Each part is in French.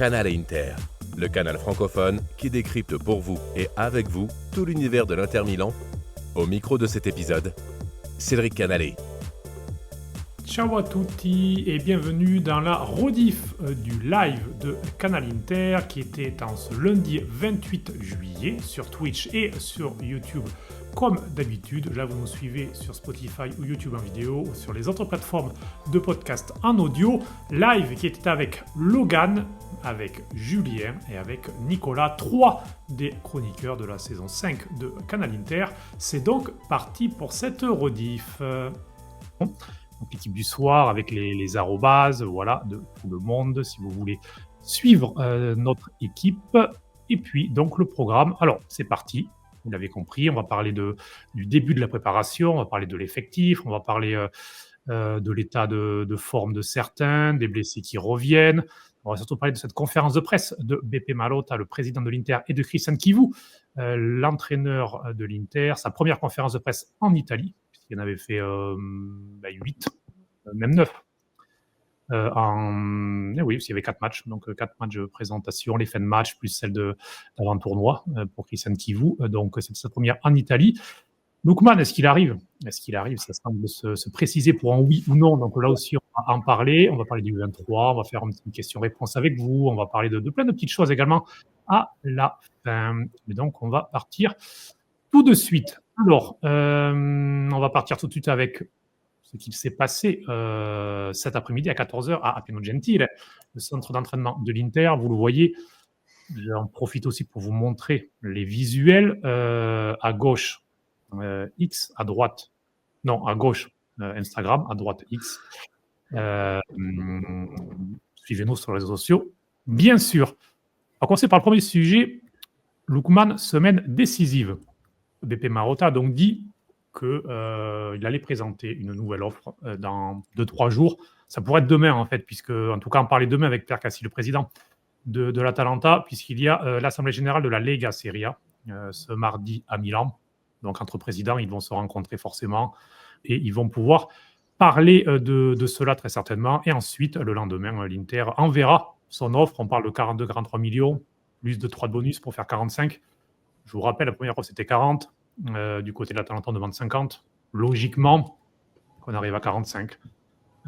Canal Inter, le canal francophone qui décrypte pour vous et avec vous tout l'univers de l'Inter Milan. Au micro de cet épisode, Cédric Canale. Ciao à tutti et bienvenue dans la rediff du live de Canal Inter qui était en ce lundi 28 juillet sur Twitch et sur YouTube comme d'habitude. Là vous nous suivez sur Spotify ou YouTube en vidéo ou sur les autres plateformes de podcast en audio. Live qui était avec Logan, avec Julien et avec Nicolas, 3 des chroniqueurs de la saison 5 de Canal Inter. C'est donc parti pour cette rediff. Donc l'équipe du soir avec les arrobases, voilà, de tout le monde, si vous voulez suivre notre équipe. Et puis, donc, le programme. Alors, c'est parti, vous l'avez compris, on va parler du début de la préparation, on va parler de l'effectif, on va parler de l'état de forme de certains, des blessés qui reviennent. On va surtout parler de cette conférence de presse de Beppe Marotta, le président de l'Inter, et de Cristian Chivu, l'entraîneur de l'Inter, sa première conférence de presse en Italie. Il en avait fait 8, même 9. Oui, parce qu'il y avait 4 matchs, donc 4 matchs de présentation, les fins de match, plus celle d'avant-tournoi pour Cristian Chivu. Donc, c'est sa première en Italie. Lookman, est-ce qu'il arrive ? Ça semble se préciser pour un oui ou non. Donc là aussi, on va en parler. On va parler du 23, on va faire une petite question-réponse avec vous. On va parler de plein de petites choses également à la fin. Et donc, on va partir tout de suite. Alors, on va partir tout de suite avec ce qu'il s'est passé cet après-midi à 14h à Appeno Gentile, le centre d'entraînement de l'Inter. Vous le voyez, j'en profite aussi pour vous montrer les visuels. À gauche, X, à droite, non, à gauche, Instagram, à droite, X. Suivez-nous sur les réseaux sociaux, bien sûr. On va commencer par le premier sujet. Lookman, semaine décisive. Beppe Marotta a donc dit qu'il allait présenter une nouvelle offre dans 2-3 jours. Ça pourrait être demain, en fait, puisque, en tout cas, on parlait demain avec Pierre Cassi, le président de l'Atalanta, puisqu'il y a l'Assemblée générale de la Lega Serie A ce mardi à Milan. Donc, entre présidents, ils vont se rencontrer forcément et ils vont pouvoir parler de cela très certainement. Et ensuite, le lendemain, l'Inter enverra son offre. On parle de 42-43 millions, plus de 3 de bonus pour faire 45. Je vous rappelle, la première offre, c'était 40. Du côté de l'Atalanta, on demande 50. Logiquement, qu'on arrive à 45.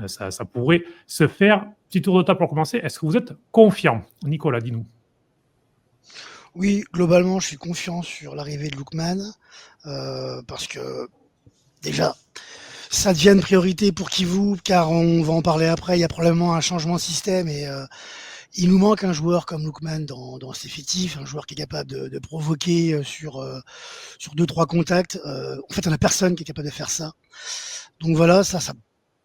Ça pourrait se faire. Petit tour de table pour commencer. Est-ce que vous êtes confiant ? Nicolas, dis-nous. Oui, globalement, je suis confiant sur l'arrivée de Lookman. Parce que, déjà, ça devient une priorité pour Chivu, car on va en parler après. Il y a probablement un changement de système et il nous manque un joueur comme Lookman dans cet effectif, un joueur qui est capable de provoquer sur 2-3 contacts. En fait, on n'a personne qui est capable de faire ça. Donc voilà, ça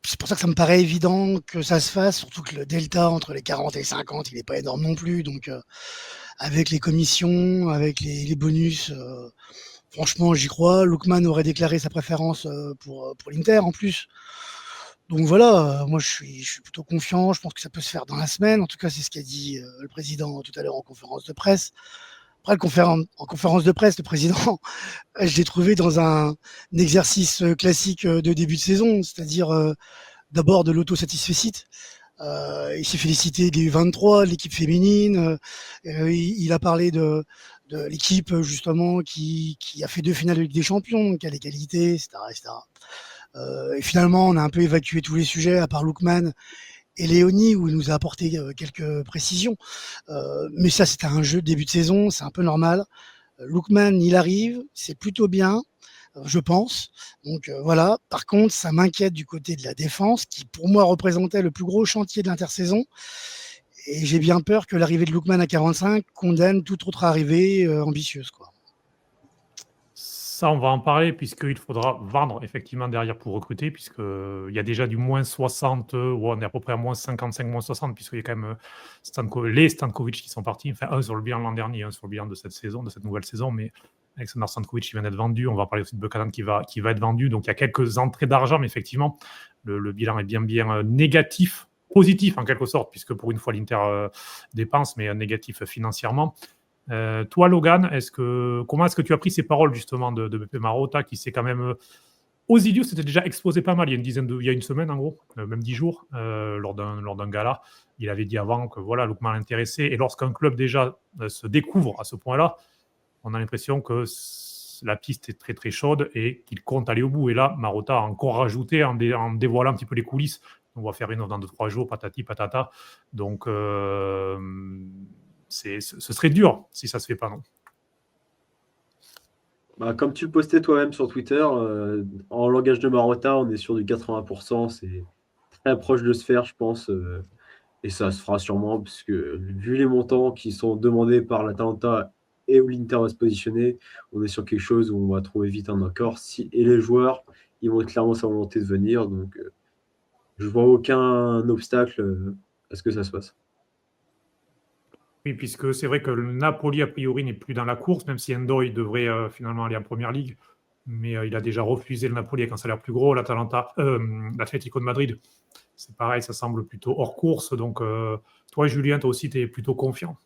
c'est pour ça que ça me paraît évident que ça se fasse, surtout que le delta entre les 40 et les 50, il n'est pas énorme non plus. Donc avec les commissions, avec les bonus, franchement, j'y crois. Lookman aurait déclaré sa préférence pour l'Inter en plus. Donc voilà, moi je suis plutôt confiant, je pense que ça peut se faire dans la semaine. En tout cas, c'est ce qu'a dit le président tout à l'heure en conférence de presse. Après, en conférence de presse, le président, je l'ai trouvé dans un exercice classique de début de saison, c'est-à-dire d'abord de l'autosatisfecit. Il s'est félicité des U23, de l'équipe féminine. Il a parlé de l'équipe justement qui a fait 2 finales de Ligue des Champions, qui a les qualités, etc., etc. Et finalement, on a un peu évacué tous les sujets, à part Lookman et Léonie, où il nous a apporté quelques précisions. Mais ça, c'était un jeu de début de saison, c'est un peu normal. Lookman, il arrive, c'est plutôt bien, je pense. Donc voilà. Par contre, ça m'inquiète du côté de la défense, qui pour moi représentait le plus gros chantier de l'intersaison. Et j'ai bien peur que l'arrivée de Lookman à 45 condamne toute autre arrivée ambitieuse, quoi. Ça, on va en parler puisqu'il faudra vendre effectivement derrière pour recruter, puisqu'il y a déjà du moins 60, ou on est à peu près à moins 55, moins 60, puisqu'il y a quand même les Stankovic qui sont partis, enfin un sur le bilan l'an dernier, un sur le bilan de cette saison, de cette nouvelle saison, mais Alexander Stankovic qui vient d'être vendu, on va parler aussi de Buchanan qui va être vendu, donc il y a quelques entrées d'argent, mais effectivement, le bilan est bien négatif, positif en quelque sorte, puisque pour une fois l'Inter dépense, mais négatif financièrement. Toi, Logan, comment est-ce que tu as pris ces paroles justement de Beppe Marotta qui s'est quand même Osilio s'était déjà exposé pas mal il y a une semaine en gros, même 10 jours, lors d'un gala. Il avait dit avant que voilà, Lookman l'intéressait. Et lorsqu'un club déjà se découvre à ce point-là, on a l'impression que la piste est très très chaude et qu'il compte aller au bout. Et là, Marotta a encore rajouté en dévoilant un petit peu les coulisses. On va faire une offre dans 2-3 jours, patati patata. Donc, ce serait dur si ça se fait pas, non? Bah, comme tu le postais toi-même sur Twitter, en langage de Marotta, on est sur du 80%. C'est très proche de se faire, je pense. Et ça se fera sûrement, parce que vu les montants qui sont demandés par l'Atalanta et où l'Inter va se positionner, on est sur quelque chose où on va trouver vite un accord. Et les joueurs, ils montrent clairement sa volonté de venir. Donc, je vois aucun obstacle à ce que ça se passe. Oui, puisque c'est vrai que le Napoli, a priori, n'est plus dans la course, même si Endo, il devrait finalement aller en Première Ligue. Mais il a déjà refusé le Napoli avec un salaire plus gros. L'Atlético de Madrid, c'est pareil, ça semble plutôt hors course. Donc, toi, Julien, toi aussi, tu es plutôt confiant.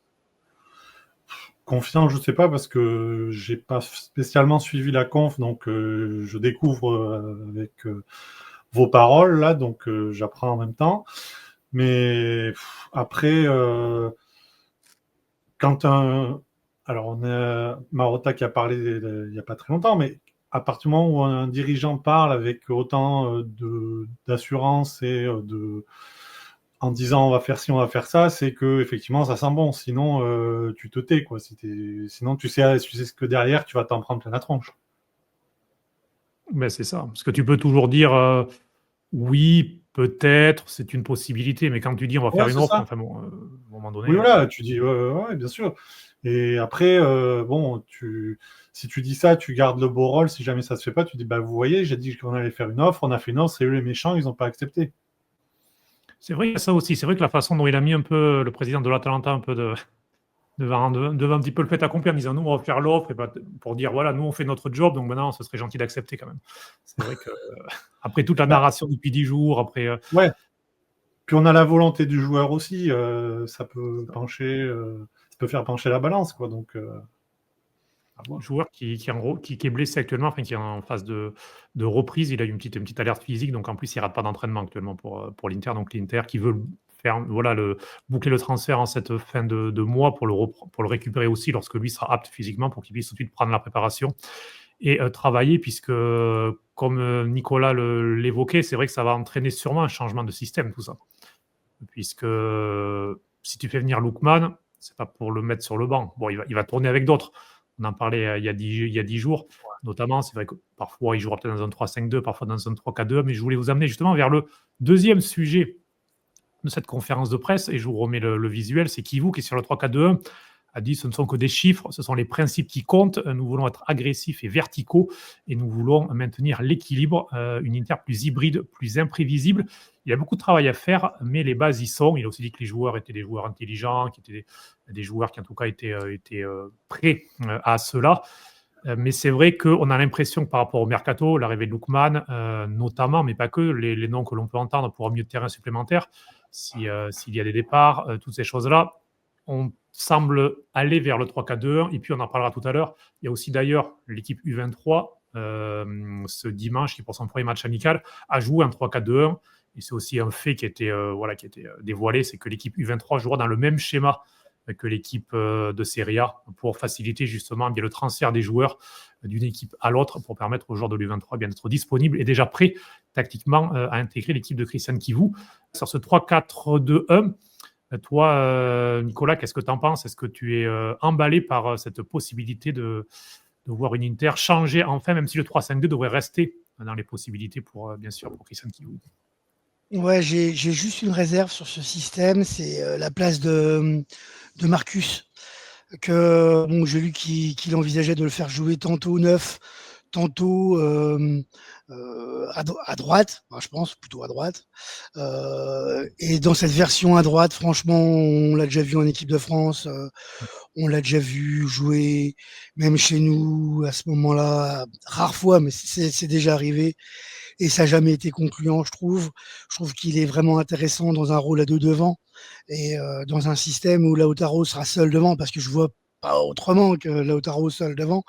Confiant, je ne sais pas, parce que j'ai pas spécialement suivi la conf, donc je découvre avec vos paroles, là, donc j'apprends en même temps. Mais après, alors, on a Marotta qui a parlé il n'y a pas très longtemps, mais à partir du moment où un dirigeant parle avec autant d'assurance et en disant on va faire ci, on va faire ça, c'est que effectivement ça sent bon. Sinon, tu te tais, quoi. Sinon, tu sais ce que derrière, tu vas t'en prendre plein la tronche. Mais c'est ça. Parce que tu peux toujours dire oui, peut-être, c'est une possibilité, mais quand tu dis on va faire une offre, enfin bon, à un moment donné. Oui, voilà, tu dis ouais, bien sûr. Et après, si tu dis ça, tu gardes le beau rôle. Si jamais ça se fait pas, tu dis bah vous voyez, j'ai dit qu'on allait faire une offre, on a fait une offre, c'est eux les méchants, ils n'ont pas accepté. C'est vrai, ça aussi. C'est vrai que la façon dont il a mis un peu le président de l'Atalanta un peu devant un petit peu le fait accompli en disant nous on va faire l'offre et pour dire voilà, nous on fait notre job, donc maintenant ce serait gentil d'accepter quand même. C'est vrai que après toute la narration depuis 10 jours, après. Ouais. Puis on a la volonté du joueur aussi, ça peut faire pencher la balance, quoi. Donc. Joueur qui est blessé actuellement, enfin qui est en phase de reprise. Il a eu une petite alerte physique, donc en plus il rate pas d'entraînement actuellement pour l'Inter. Donc l'Inter qui veut boucler le transfert en cette fin de mois pour le récupérer aussi lorsque lui sera apte physiquement pour qu'il puisse tout de suite prendre la préparation et travailler, puisque comme Nicolas l'évoquait, c'est vrai que ça va entraîner sûrement un changement de système, tout ça. Puisque si tu fais venir Lookman, c'est pas pour le mettre sur le banc. Bon, il va tourner avec d'autres. On en parlait il y a 10 jours, notamment. C'est vrai que parfois, il jouera peut-être dans un 3-5-2, parfois dans un 3-4-2. Mais je voulais vous amener justement vers le deuxième sujet de cette conférence de presse. Et je vous remets le visuel. C'est Kivu qui est sur le 3-4-2-1. A dit ce ne sont que des chiffres, ce sont les principes qui comptent. Nous voulons être agressifs et verticaux et nous voulons maintenir l'équilibre, une Inter plus hybride, plus imprévisible. Il y a beaucoup de travail à faire, mais les bases y sont. Il a aussi dit que les joueurs étaient des joueurs intelligents, qui étaient des joueurs qui en tout cas étaient prêts à cela. Mais c'est vrai qu'on a l'impression que par rapport au mercato, l'arrivée de Lookman, notamment, mais pas que, les noms que l'on peut entendre pour un milieu de terrain supplémentaire, s'il y a des départs, toutes ces choses-là, on semble aller vers le 3-4-2-1, et puis on en parlera tout à l'heure. Il y a aussi d'ailleurs l'équipe U23 ce dimanche, qui pour son premier match amical a joué un 3-4-2-1, et c'est aussi un fait qui a été dévoilé, c'est que l'équipe U23 jouera dans le même schéma que l'équipe de Serie A pour faciliter justement bien le transfert des joueurs d'une équipe à l'autre, pour permettre aux joueurs de l'U23 bien d'être disponibles et déjà prêts tactiquement à intégrer l'équipe de Christian Kivu. Sur ce 3-4-2-1, toi, Nicolas, qu'est-ce que tu en penses? Est-ce que tu es emballé par cette possibilité de voir une Inter changer enfin, même si le 3-5-2 devrait rester dans les possibilités bien sûr, pour Christian Kivu? Ouais, j'ai juste une réserve sur ce système, c'est la place de Marcus. J'ai lu qu'il envisageait de le faire jouer tantôt neuf, tantôt à droite, je pense plutôt à droite. Et dans cette version à droite, franchement, on l'a déjà vu en équipe de France, on l'a déjà vu jouer, même chez nous à ce moment-là, rare fois, mais c'est déjà arrivé. Et ça n'a jamais été concluant, je trouve. Je trouve qu'il est vraiment intéressant dans un rôle à deux devant et dans un système où Lautaro sera seul devant, parce que je vois pas autrement que Lautaro seul devant.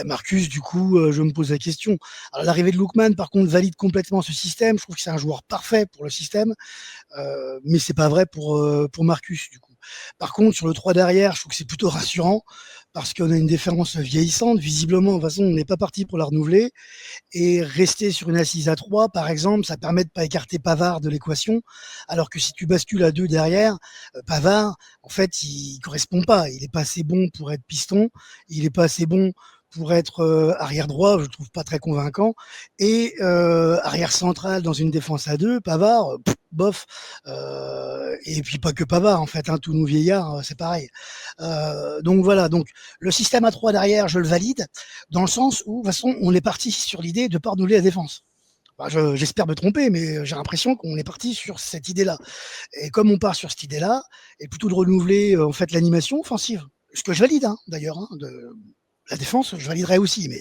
Marcus, du coup, je me pose la question. Alors, l'arrivée de Lookman, par contre, valide complètement ce système. Je trouve que c'est un joueur parfait pour le système, mais c'est pas vrai pour Marcus, du coup. Par contre, sur le 3 derrière, je trouve que c'est plutôt rassurant parce qu'on a une défense vieillissante. Visiblement, de toute façon, on n'est pas parti pour la renouveler. Et rester sur une assise à 3, par exemple, ça permet de pas écarter Pavard de l'équation. Alors que si tu bascules à 2 derrière, Pavard, en fait, il correspond pas. Il est pas assez bon pour être piston. Il est pas assez bon pour être arrière droit, je le trouve pas très convaincant. Et arrière central dans une défense à 2, Pavard, bof. Et puis pas que Pavard, en fait, hein, tous nos vieillards, c'est pareil. Donc voilà, donc le système à 3 derrière, je le valide, dans le sens où, de toute façon, on est parti sur l'idée de pas renouveler la défense. J'espère me tromper, mais j'ai l'impression qu'on est parti sur cette idée-là. Et comme on part sur cette idée-là, et plutôt de renouveler en fait l'animation offensive, ce que je valide d'ailleurs, la défense, je validerais aussi, mais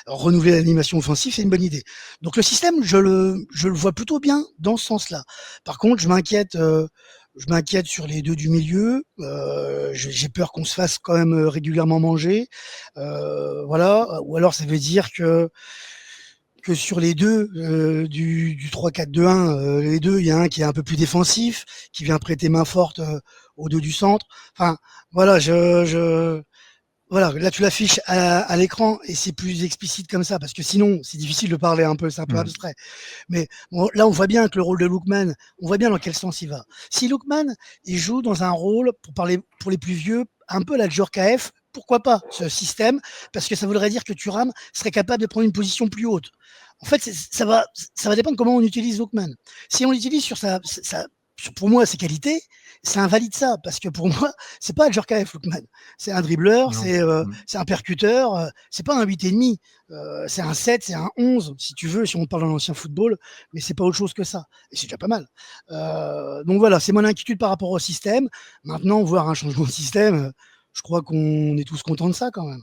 renouveler l'animation offensive, c'est une bonne idée. Donc le système, je le vois plutôt bien dans ce sens-là. Par contre, je m'inquiète sur les 2 du milieu. J'ai peur qu'on se fasse quand même régulièrement manger. Voilà. Ou alors ça veut dire que sur les 2 du 3-4-2-1, les 2, il y a un qui est un peu plus défensif, qui vient prêter main forte aux 2 du centre. Enfin, voilà, voilà, là tu l'affiches à l'écran et c'est plus explicite comme ça, parce que sinon c'est difficile de parler un peu, c'est un peu abstrait. Mais bon, là on voit bien que le rôle de Lookman, on voit bien dans quel sens il va. Si Lookman, il joue dans un rôle, pour les plus vieux, un peu la Djorkaeff, pourquoi pas ce système? Parce que ça voudrait dire que Thuram serait capable de prendre une position plus haute. En fait, ça va dépendre comment on utilise Lookman. Si on l'utilise pour moi, ses qualités, ça invalide ça, parce que pour moi, c'est pas un Djorkaeff, Lookman. C'est un dribbleur, c'est un percuteur, c'est pas un 8,5. C'est un 7, c'est un 11, si tu veux, si on parle dans l'ancien football, mais c'est pas autre chose que ça. Et c'est déjà pas mal. Donc voilà, c'est mon inquiétude par rapport au système. Maintenant, voir un changement de système, je crois qu'on est tous contents de ça quand même.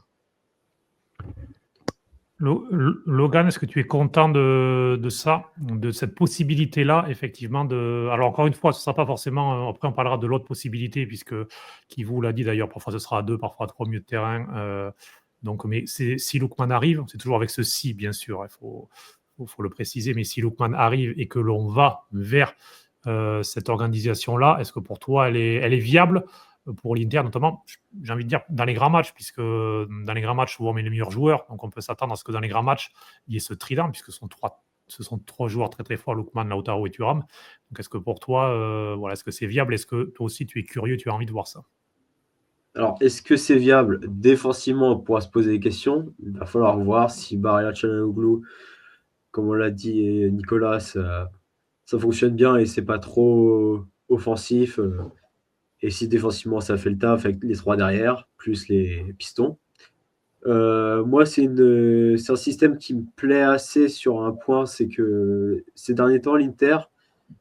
Logan, est-ce que tu es content de ça, de cette possibilité-là, effectivement Alors encore une fois, ce ne sera pas forcément... Après, on parlera de l'autre possibilité, puisque, qui vous l'a dit d'ailleurs, parfois ce sera à 2, parfois à 3 milieux de terrain. Mais si Lookman arrive, c'est toujours avec ce « si », bien sûr, il faut le préciser, mais si Lookman arrive et que l'on va vers cette organisation-là, est-ce que pour toi, elle est viable pour l'Inter, notamment, j'ai envie de dire, dans les grands matchs, puisque dans les grands matchs, souvent on met les meilleurs joueurs, donc on peut s'attendre à ce que dans les grands matchs, il y ait ce trident, puisque ce sont 3 joueurs très très forts, Lookman, Lautaro et Thuram. Donc est-ce que pour toi, est-ce que c'est viable? Est-ce que toi aussi tu es curieux, tu as envie de voir ça? Alors, est-ce que c'est viable défensivement? On pourra se poser des questions. Il va falloir voir si Barella Çalhanoğlu, comme on l'a dit, Nicolas, ça fonctionne bien et c'est pas trop offensif. Et si défensivement ça fait le taf avec les 3 derrière, plus les pistons. Moi, c'est un système qui me plaît assez sur un point, c'est que ces derniers temps, l'Inter,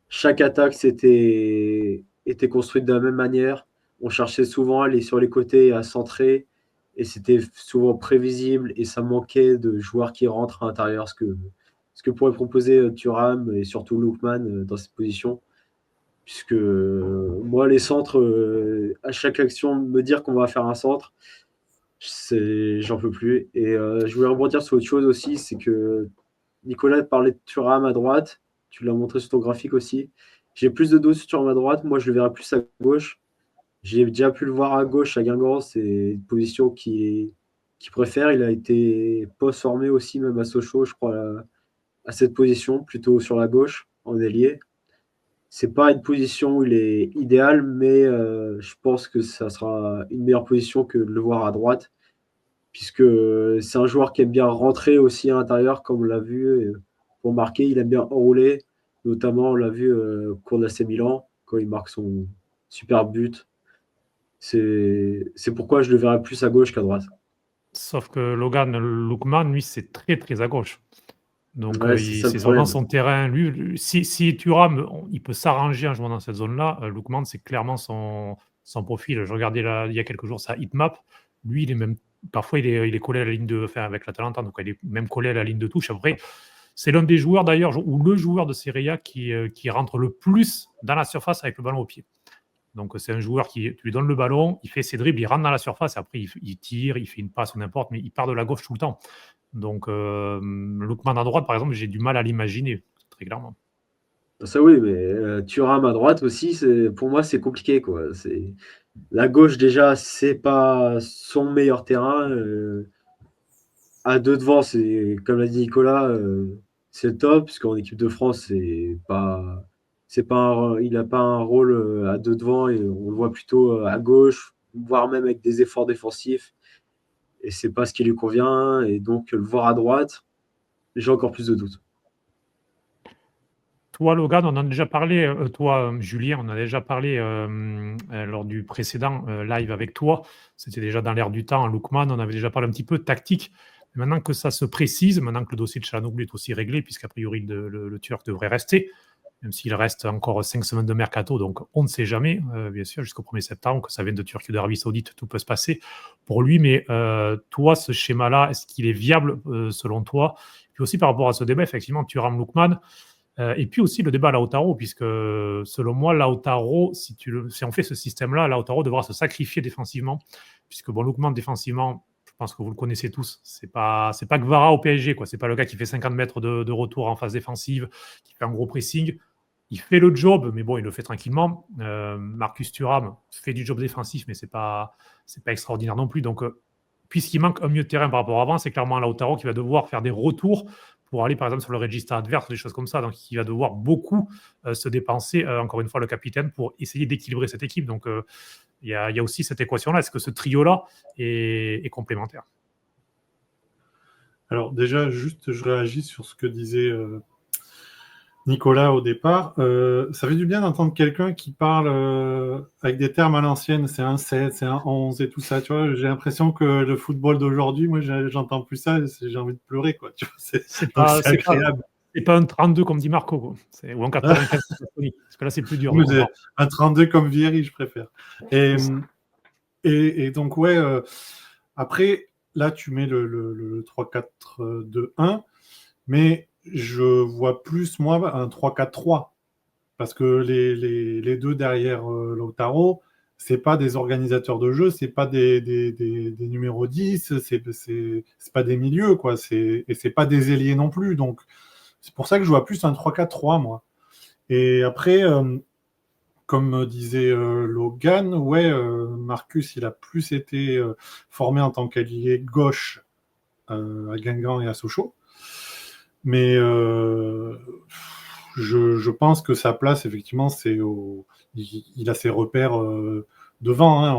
chaque attaque était construite de la même manière. On cherchait souvent à aller sur les côtés et à centrer, et c'était souvent prévisible, et ça manquait de joueurs qui rentrent à l'intérieur, ce que pourrait proposer Thuram et surtout Lookman dans cette position. Puisque moi, les centres, à chaque action, me dire qu'on va faire un centre, j'en peux plus. Et je voulais rebondir sur autre chose aussi, c'est que Nicolas parlait de Thuram à droite, tu l'as montré sur ton graphique aussi. J'ai plus de dos sur Thuram à droite, moi je le verrai plus à gauche. J'ai déjà pu le voir à gauche à Guingamp, c'est une position qu'il préfère. Il a été post-formé aussi, même à Sochaux, je crois, à cette position, plutôt sur la gauche, en ailier. C'est pas une position où il est idéal, mais je pense que ça sera une meilleure position que de le voir à droite, puisque c'est un joueur qui aime bien rentrer aussi à l'intérieur, comme on l'a vu, pour marquer. Il aime bien enrouler, notamment on l'a vu au cours de l'AC Milan, quand il marque son super but. C'est pourquoi je le verrai plus à gauche qu'à droite. Sauf que Lookman, lui, c'est très très à gauche. Donc Ouais, c'est vraiment son terrain. Lui, si Thuram, il peut s'arranger en jouant dans cette zone-là, Lookman, c'est clairement son profil. Je regardais il y a quelques jours sa heatmap. Lui, parfois il est collé à la ligne avec l'Atalanta, donc il est même collé à la ligne de touche. Après, c'est l'un des joueurs d'ailleurs, ou le joueur de Serie A qui rentre le plus dans la surface avec le ballon au pied. Donc, c'est un joueur qui, tu lui donnes le ballon, il fait ses dribbles, il rentre dans la surface, après, il tire, il fait une passe ou n'importe, mais il part de la gauche tout le temps. Donc, Lookman à droite, par exemple, j'ai du mal à l'imaginer, très clairement. Ça oui, mais Thuram à droite aussi, pour moi, c'est compliqué, quoi. La gauche, déjà, c'est pas son meilleur terrain. À deux devant, comme l'a dit Nicolas, c'est le top, parce qu'en équipe de France, il n'a pas un rôle à deux devant, et on le voit plutôt à gauche, voire même avec des efforts défensifs. Et c'est pas ce qui lui convient. Et donc, le voir à droite, j'ai encore plus de doutes. Toi, Logan, on en a déjà parlé, toi, Julien, on a déjà parlé lors du précédent live avec toi. C'était déjà dans l'air du temps, Lookman, on avait déjà parlé un petit peu de tactique. Maintenant que ça se précise, maintenant que le dossier de Çalhanoğlu est aussi réglé, puisqu'a priori le Turc devrait rester, même s'il reste encore 5 semaines de mercato, donc on ne sait jamais, bien sûr, jusqu'au 1er septembre, que ça vienne de Turquie ou d'Arabie Saoudite, tout peut se passer pour lui. Mais toi, ce schéma-là, est-ce qu'il est viable selon toi? Puis aussi par rapport à ce débat, effectivement, Thuram Lookman. Et puis aussi le débat Lautaro, puisque selon moi, Lautaro, si on fait ce système-là, Lautaro devra se sacrifier défensivement, puisque bon, Lookman défensivement, je pense que vous le connaissez tous, c'est pas Gvara au PSG, quoi. C'est pas le gars qui fait 50 mètres de retour en phase défensive, qui fait un gros pressing. Il fait le job, mais bon, il le fait tranquillement. Marcus Thuram fait du job défensif, mais c'est pas extraordinaire non plus. Donc, puisqu'il manque un milieu de terrain par rapport à avant, c'est clairement Lautaro qui va devoir faire des retours pour aller par exemple sur le registre adverse, des choses comme ça. Donc il va devoir beaucoup se dépenser, encore une fois, le capitaine, pour essayer d'équilibrer cette équipe. Donc il y a aussi cette équation-là. Est-ce que ce trio-là est complémentaire? Alors déjà, juste, je réagis sur ce que disait Nicolas au départ. Ça fait du bien d'entendre quelqu'un qui parle avec des termes à l'ancienne, c'est un 7, c'est un 11 et tout ça, tu vois. J'ai l'impression que le football d'aujourd'hui, moi, j'entends plus ça, j'ai envie de pleurer, quoi. Tu vois, c'est agréable. C'est pas un 32 comme dit Marco, quoi. Ou un 95 parce que là, c'est plus dur. Un 32 comme Vieri, je préfère. Et donc, ouais, après, là, tu mets le 3-4-2-1, mais je vois plus, moi, un 3-4-3. Parce que les deux derrière Lautaro, c'est pas des organisateurs de jeu, c'est pas des numéros 10, c'est pas des milieux, quoi. Et c'est pas des ailiers non plus. Donc, c'est pour ça que je vois plus un 3-4-3, moi. Et après, comme disait Logan, ouais, Marcus, il a plus été formé en tant qu'ailier gauche à Guingamp et à Sochaux. Mais je pense que sa place, effectivement, il a ses repères devant. Hein,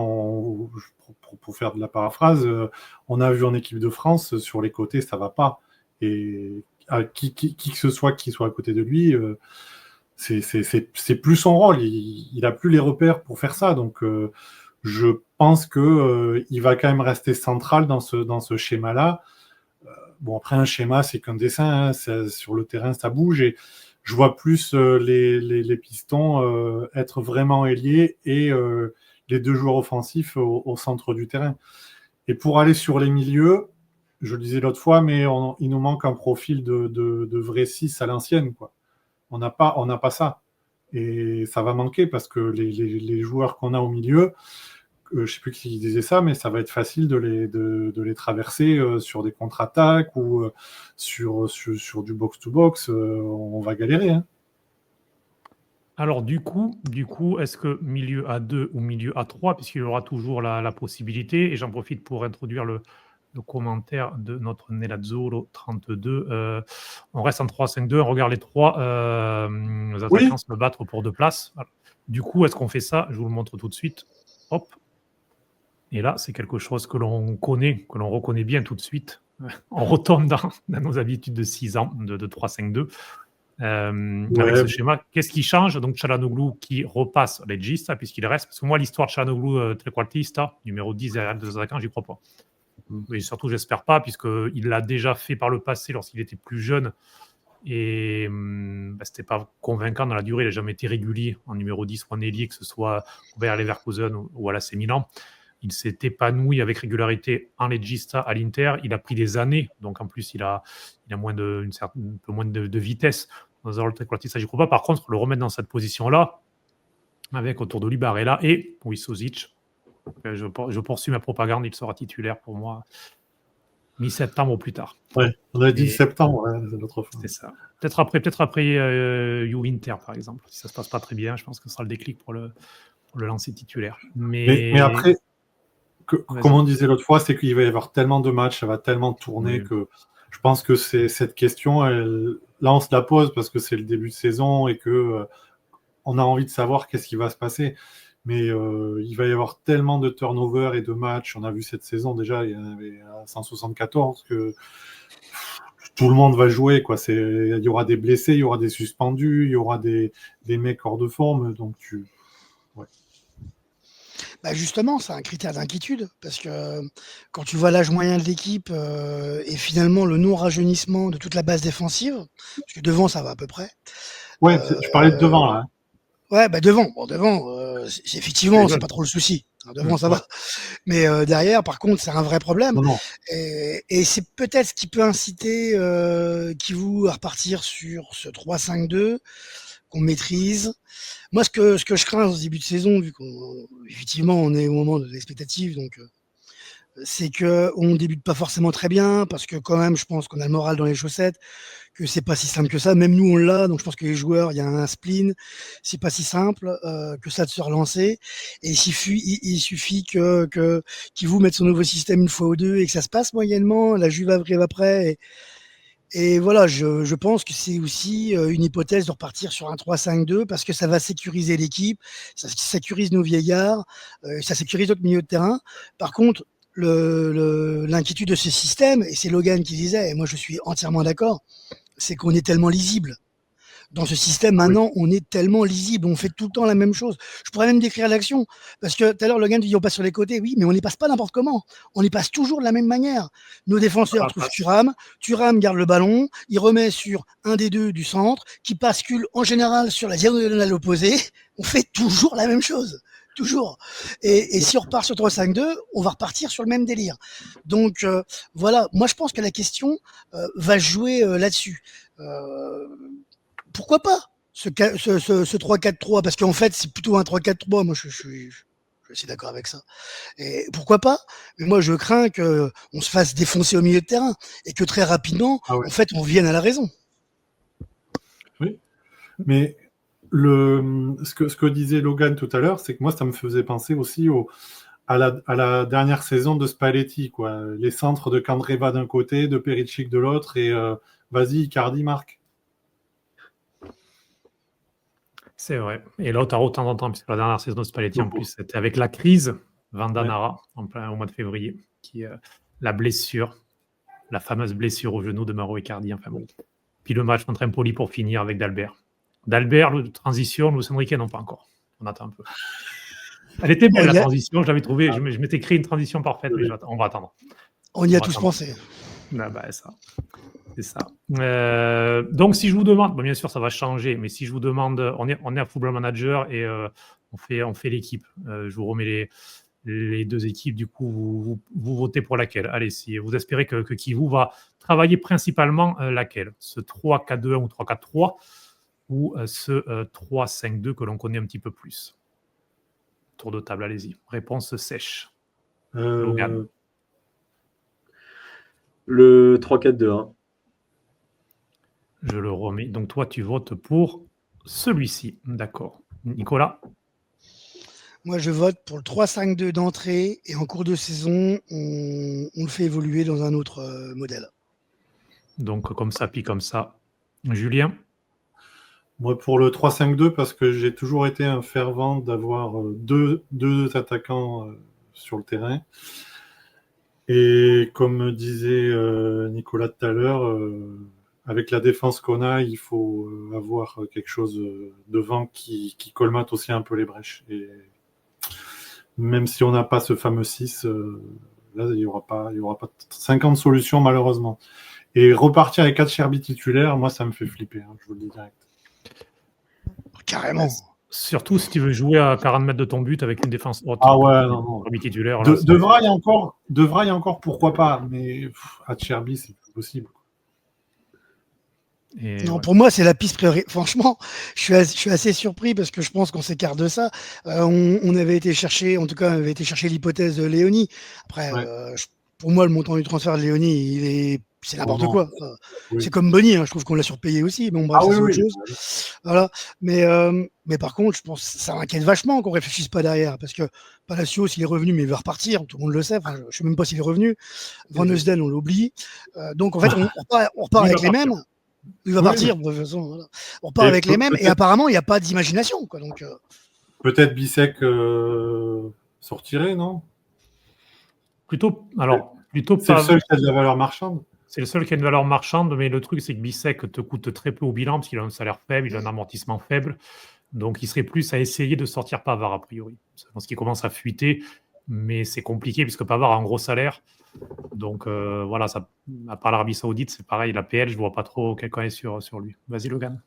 pour faire de la paraphrase, on a vu en équipe de France, sur les côtés, ça va pas. Et qui que ce soit qui soit à côté de lui, c'est plus son rôle. Il a plus les repères pour faire ça. Donc, je pense que il va quand même rester central dans ce schéma-là. Bon, après, un schéma, c'est qu'un dessin. Hein, sur le terrain, ça bouge. Et je vois plus les pistons être vraiment ailiers et les deux joueurs offensifs au centre du terrain. Et pour aller sur les milieux, je le disais l'autre fois, mais il nous manque un profil de vrai 6 à l'ancienne, quoi. On n'a pas ça. Et ça va manquer parce que les joueurs qu'on a au milieu, je ne sais plus qui disait ça, mais ça va être facile de les traverser sur des contre-attaques ou sur du box-to-box. On va galérer. Hein. Alors du coup, est-ce que milieu à 2 ou milieu à 3, puisqu'il y aura toujours la possibilité, et j'en profite pour introduire le commentaire de notre Nelazzolo 32, on reste en 3-5-2, on regarde les trois attaquants se battre pour 2 places. Alors, du coup, est-ce qu'on fait ça? Je vous le montre tout de suite. Hop. Et là, c'est quelque chose que l'on connaît, que l'on reconnaît bien tout de suite. On retombe dans nos habitudes de 6 ans, de 3-5-2. Avec ce schéma, qu'est-ce qui change? Donc Çalhanoğlu qui repasse Regista puisqu'il reste. Parce que moi, l'histoire de Çalhanoğlu trequartista, numéro 10 derrière les attaquants, j'y crois pas. Et surtout, j'espère pas, puisqu'il l'a déjà fait par le passé lorsqu'il était plus jeune. Et c'était pas convaincant dans la durée. Il n'a jamais été régulier en numéro 10 ou en ailier, que ce soit au Bayer Leverkusen ou à l'AC Milan. Il s'est épanoui avec régularité en Regista à l'Inter. Il a pris des années, donc en plus, il a un peu moins de vitesse dans un rôle trequartista, j'y crois pas. Par contre, le remettre dans cette position-là, avec autour de lui Barella et Sozic. Je poursuis ma propagande, il sera titulaire pour moi mi-septembre ou plus tard. Ouais, on a dit septembre, l'autre fois. C'est ça. Peut-être après Inter, par exemple. Si ça se passe pas très bien, je pense que ce sera le déclic pour le lancer titulaire. Mais après, comme on disait l'autre fois, c'est qu'il va y avoir tellement de matchs, ça va tellement tourner que je pense que cette question, là, on se la pose parce que c'est le début de saison et que on a envie de savoir qu'est-ce qui va se passer. Mais il va y avoir tellement de turnover et de matchs. On a vu cette saison déjà, il y en avait 174 que tout le monde va jouer, quoi. Il y aura des blessés, il y aura des suspendus, il y aura des mecs hors de forme. Donc Bah justement, c'est un critère d'inquiétude parce que quand tu vois l'âge moyen de l'équipe et finalement le non-rajeunissement de toute la base défensive, parce que devant ça va à peu près. Ouais, je parlais de devant là. Ouais, bah devant, effectivement, c'est pas trop le souci. Devant, ça va. Mais derrière, par contre, c'est un vrai problème. Non. Et c'est peut-être ce qui peut inciter Kivu à repartir sur ce 3-5-2 qu'on maîtrise. Moi, ce que je crains dans ce début de saison, vu qu'effectivement on est au moment de l'expectative, donc c'est que on débute pas forcément très bien, parce que quand même, je pense qu'on a le moral dans les chaussettes, que c'est pas si simple que ça. Même nous, on l'a, donc je pense que les joueurs, il y a un spleen. C'est pas si simple que ça de se relancer. Et il suffit que qu'ils vous mettent son nouveau système une fois ou deux et que ça se passe moyennement. La Juve arrive après. Et voilà, je pense que c'est aussi une hypothèse de repartir sur un 3-5-2 parce que ça va sécuriser l'équipe, ça sécurise nos vieillards, ça sécurise notre milieu de terrain. Par contre, l'inquiétude de ce système, et c'est Logan qui disait, et moi je suis entièrement d'accord, c'est qu'on est tellement lisible. Dans ce système, maintenant, on est tellement lisible, on fait tout le temps la même chose. Je pourrais même décrire l'action, parce que tout à l'heure, Logan dit on passe sur les côtés, oui, mais on les passe pas n'importe comment. On les passe toujours de la même manière. Nos défenseurs trouvent Thuram garde le ballon, il remet sur un des deux du centre, qui bascule en général sur la diagonale opposée. On fait toujours la même chose. Toujours. Et si on repart sur 3-5-2, on va repartir sur le même délire. Donc voilà, moi je pense que la question va jouer là-dessus. Pourquoi pas ce 3-4-3, parce qu'en fait c'est plutôt un 3-4-3. Moi je suis assez d'accord avec ça. Et pourquoi pas? Mais moi je crains que on se fasse défoncer au milieu de terrain et que très rapidement en fait on vienne à la raison. Oui, mais ce que disait Logan tout à l'heure, c'est que moi ça me faisait penser aussi à la dernière saison de Spalletti, quoi. Les centres de Candreva d'un côté, de Perisic de l'autre, et vas-y, Icardi marque. C'est vrai. Et Lautaro de temps en temps, puisque la dernière saison de Spalletti, en plus, c'était avec la crise Vandanara, au mois de février, la blessure, la fameuse blessure au genou de Mauro Icardi. Enfin bon. Puis le match contre Empoli pour finir avec D'Albert. D'Albert, transition, Luis Enrique, non, pas encore. On attend un peu. Elle était belle, la transition, je l'avais trouvée. Je m'étais créé une transition parfaite, mais on va attendre. On y a tous pensé. Ah bah, ça. C'est ça. Donc, si je vous demande, bien sûr, ça va changer, mais si je vous demande, on est à Football Manager et on fait l'équipe. Je vous remets les deux équipes. Du coup, vous votez pour laquelle? Allez, si vous espérez que Kivu va travailler principalement laquelle? Ce 3-4-2-1 ou 3-4-3 ou ce 3-5-2 que l'on connaît un petit peu plus? Tour de table, allez-y. Réponse sèche. Logan. Le 3-4-2-1. Je le remets. Donc, toi, tu votes pour celui-ci. D'accord. Nicolas? Moi, je vote pour le 3-5-2 d'entrée et en cours de saison, on le fait évoluer dans un autre modèle. Donc, comme ça, puis comme ça. Julien? Moi, pour le 3-5-2, parce que j'ai toujours été un fervent d'avoir deux attaquants sur le terrain. Et comme disait Nicolas tout à l'heure, avec la défense qu'on a, il faut avoir quelque chose devant qui colmate aussi un peu les brèches. Et même si on n'a pas ce fameux 6, là, il n'y aura pas 50 solutions, malheureusement. Et repartir avec 4 Cherby titulaires, moi, ça me fait flipper, je vous le dis direct. Carrément. Surtout si tu veux jouer à 40 mètres de ton but avec une défense haute. Ah ouais, non. Titulaire, Devra y encore, pourquoi pas, mais à Cherby, c'est plus possible. Et Non, ouais. pour moi, c'est la piste prioritaire. Franchement, je suis assez surpris parce que je pense qu'on s'écarte de ça. On avait été chercher, en tout cas, on avait été chercher l'hypothèse de Léonie. Après, Ouais. pour moi, le montant du transfert de Léonie, c'est Oh n'importe non. quoi. Oui. C'est comme Bonny, hein, je trouve qu'on l'a surpayé aussi. Bon, bref, Ah ça oui, c'est autre oui. chose. Voilà. Mais par contre, je pense que ça m'inquiète vachement qu'on réfléchisse pas derrière. Parce que Palacios, il est revenu, mais il va repartir. Tout le monde le sait. Enfin, je sais même pas s'il est revenu. Van Eusden, on l'oublie. Donc, en fait, on repart Lui, il va avec les partir. mêmes. Il va Oui, partir, de toute façon. Voilà. On repart et avec les mêmes. Et peut-être apparemment, il n'y a pas d'imagination. Quoi. Donc, peut-être Bissek sortirait, non? Plutôt C'est le pas. seul qui a de la valeur marchande. C'est le seul qui a une valeur marchande, mais le truc, c'est que Bissek te coûte très peu au bilan parce qu'il a un salaire faible, il a un amortissement faible. Donc, il serait plus à essayer de sortir Pavard, a priori. Je pense qu'il commence à fuiter, mais c'est compliqué puisque Pavard a un gros salaire. Donc, voilà, ça, à part l'Arabie Saoudite, c'est pareil. La PL, je ne vois pas trop quelqu'un est sur lui. Vas-y, Logan.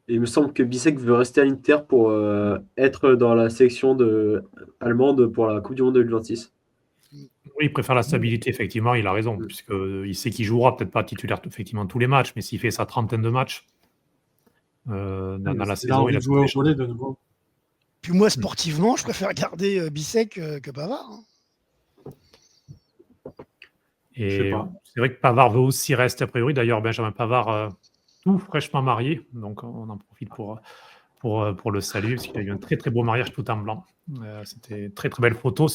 Et il me semble que Bissek veut rester à l'Inter pour être dans la sélection allemande pour la Coupe du Monde de U26. Oui, il préfère la stabilité, effectivement, il a raison, puisqu'il sait qu'il jouera, peut-être pas titulaire effectivement tous les matchs, mais s'il fait sa trentaine de matchs dans la Il a saison, envie il a de toutes jouer les au chances. volet de nouveau. puis moi, sportivement, je préfère garder Bissek que Pavard. Hein. Je sais Et pas. c'est vrai que Pavard veut aussi rester, a priori. D'ailleurs, Benjamin Pavard, tout fraîchement marié, donc on en profite pour le saluer, parce qu'il a eu un très très beau mariage tout en blanc. C'était une très très belle photo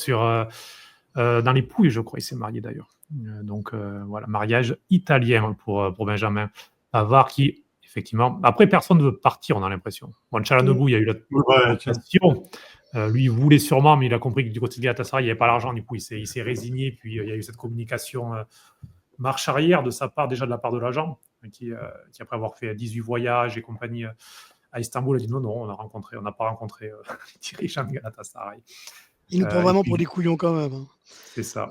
dans les Pouilles, je crois, il s'est marié d'ailleurs. Donc voilà, mariage italien pour Benjamin Pavard qui, effectivement, après personne ne veut partir, on a l'impression. Bon, Çalhanoğlu, il y a eu la Ouais, tiens. rotation. Lui, il voulait sûrement, mais il a compris que du côté de Galatasaray, il n'y avait pas l'argent. Du coup, il s'est résigné. Puis, il y a eu cette communication marche arrière de sa part, déjà de la part de l'agent, qui après avoir fait 18 voyages et compagnie à Istanbul, a dit non, on n'a pas rencontré les dirigeants de Galatasaray. Il nous prend Et vraiment puis, pour des couillons quand même. Hein. c'est ça.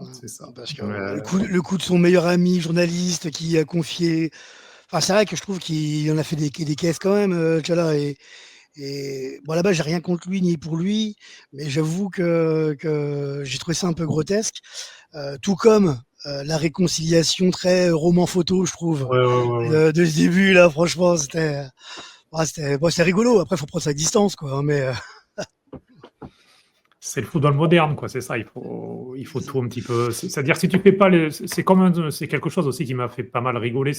Parce que le coup de son meilleur ami journaliste qui a confié. Enfin, c'est vrai que je trouve qu'il en a fait des caisses quand même, Tchala. Et bon, là-bas, j'ai rien contre lui ni pour lui, mais j'avoue que j'ai trouvé ça un peu grotesque. Tout comme la réconciliation très roman photo, je trouve, Ouais. de ce début là. Franchement, c'est rigolo. Après, faut prendre sa distance, quoi. Hein, mais c'est le football moderne, quoi. C'est ça. Il faut tout un petit peu. C'est-à-dire, si tu fais pas c'est quelque chose aussi qui m'a fait pas mal rigoler.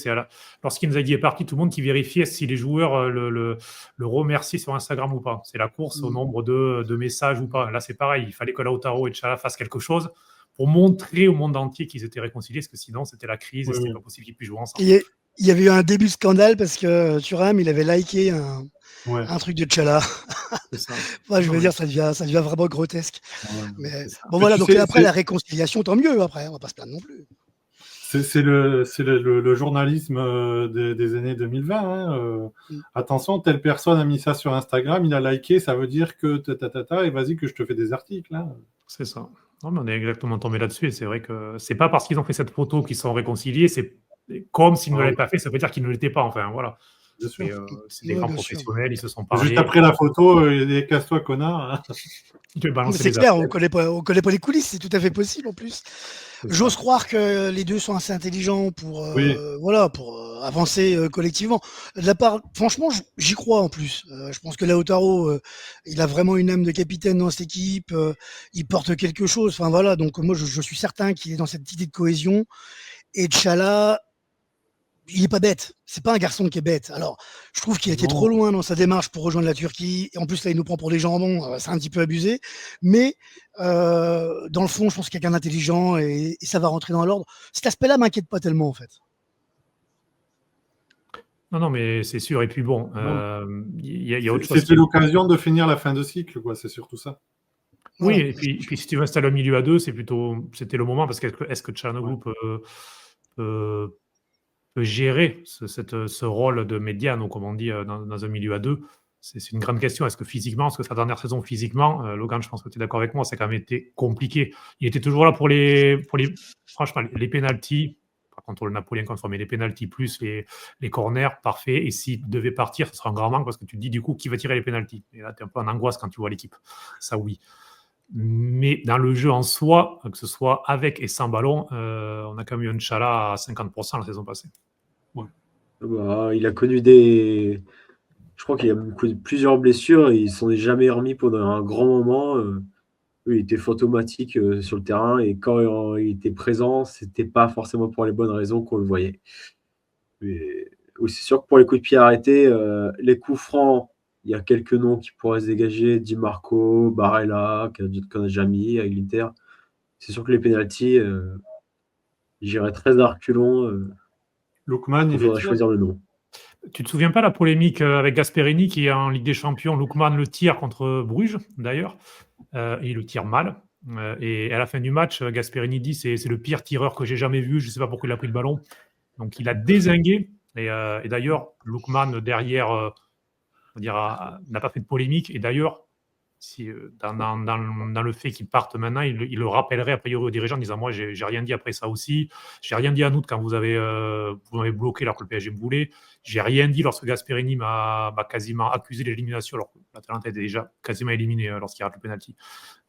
Lorsqu'il nous a dit est parti, tout le monde qui vérifiait si les joueurs le remerciaient sur Instagram ou pas. C'est la course au nombre de messages ou pas. Là, c'est pareil. Il fallait que Lautaro et Tchala fassent quelque chose pour montrer au monde entier qu'ils étaient réconciliés, parce que sinon, c'était la crise et c'était pas possible qu'ils puissent jouer ensemble. il y avait eu un début de scandale parce que Thuram, il avait liké un truc de Tchala. C'est ça. Enfin, je veux dire, ça devient vraiment grotesque. Mais ça. bon, voilà. Donc après, la réconciliation, tant mieux. Après, on va pas se plaindre non plus. C'est le journalisme des années 2020. Hein. Attention, telle personne a mis ça sur Instagram, il a liké, ça veut dire que et vas-y que je te fais des articles. Hein. C'est ça. Non, mais on est exactement tombé là-dessus. Et c'est vrai que c'est pas parce qu'ils ont fait cette photo qu'ils sont réconciliés. C'est comme s'ils ne l'avaient pas fait, ça veut dire qu'ils ne l'étaient pas. Enfin, voilà. Bien sûr. C'est des grands professionnels, ils se sont parlé. Juste après la photo, il y a des casse-toi connard. Hein. C'est clair, on connaît pas les coulisses, c'est tout à fait possible en plus. J'ose croire que les deux sont assez intelligents pour avancer collectivement. De la part, franchement, j'y crois en plus. Je pense que Lautaro, il a vraiment une âme de capitaine dans cette équipe. Il porte quelque chose. Enfin voilà, donc moi je suis certain qu'il est dans cette idée de cohésion. Et Tchala, il est pas bête. C'est pas un garçon qui est bête. Alors, je trouve qu'il a été trop loin dans sa démarche pour rejoindre la Turquie. Et en plus, là, il nous prend pour des jambons. C'est un petit peu abusé. Mais dans le fond, je pense que c'est quelqu'un d'intelligent et ça va rentrer dans l'ordre. Cet aspect-là m'inquiète pas tellement, en fait. Non, mais c'est sûr. Et puis bon, il y a autre chose. C'était l'occasion de finir la fin de cycle, quoi. C'est surtout ça. Oui, et puis si tu veux installer un milieu à deux, c'était le moment, parce que est-ce que Çalhanoğlu peut gérer ce rôle de médiane, ou comme on dit, dans un milieu à deux? C'est une grande question. Est-ce que physiquement, est-ce que sa dernière saison physiquement, Logan, je pense que tu es d'accord avec moi, ça a quand même été compliqué. Il était toujours là pour franchement, les pénaltys. Par contre, le Napoléon contre, mais les pénaltys plus les corners, parfait. Et s'il devait partir, ce sera un grand manque, parce que tu te dis du coup qui va tirer les pénaltys. Et là, tu es un peu en angoisse quand tu vois l'équipe. Ça, oui. Mais dans le jeu en soi, que ce soit avec et sans ballon, on a quand même eu un Tchala à 50% la saison passée. Ouais. Bah, il a connu des. Je crois qu'il a connu plusieurs blessures et il s'en est jamais remis pendant un grand moment. Il était fantomatique sur le terrain et quand il était présent, c'était pas forcément pour les bonnes raisons qu'on le voyait. Mais oui, c'est sûr que pour les coups de pied arrêtés, les coups francs, il y a quelques noms qui pourraient se dégager. Di Marco, Barella, qu'on a déjà mis avec l'Inter. C'est sûr que les pénaltys, j'irais très à reculons. Lookman, Il il les faudrait tire. choisir le nom. Tu te souviens pas la polémique avec Gasperini qui est en Ligue des Champions, Lookman le tire contre Bruges d'ailleurs, et il le tire mal. Et à la fin du match, Gasperini dit c'est le pire tireur que j'ai jamais vu, je ne sais pas pourquoi il a pris le ballon. Donc il a dézingué. Et d'ailleurs, Lookman derrière, on va dire, n'a pas fait de polémique. Et d'ailleurs, si, dans le fait qu'il parte maintenant, il le rappellerait a priori aux dirigeants en disant moi j'ai rien dit après ça aussi, j'ai rien dit à Nout quand vous m'avez bloqué alors que le PSG me voulait, j'ai rien dit lorsque Gasperini m'a quasiment accusé de l'élimination alors que l'Atalanta était déjà quasiment éliminé lorsqu'il rate le penalty.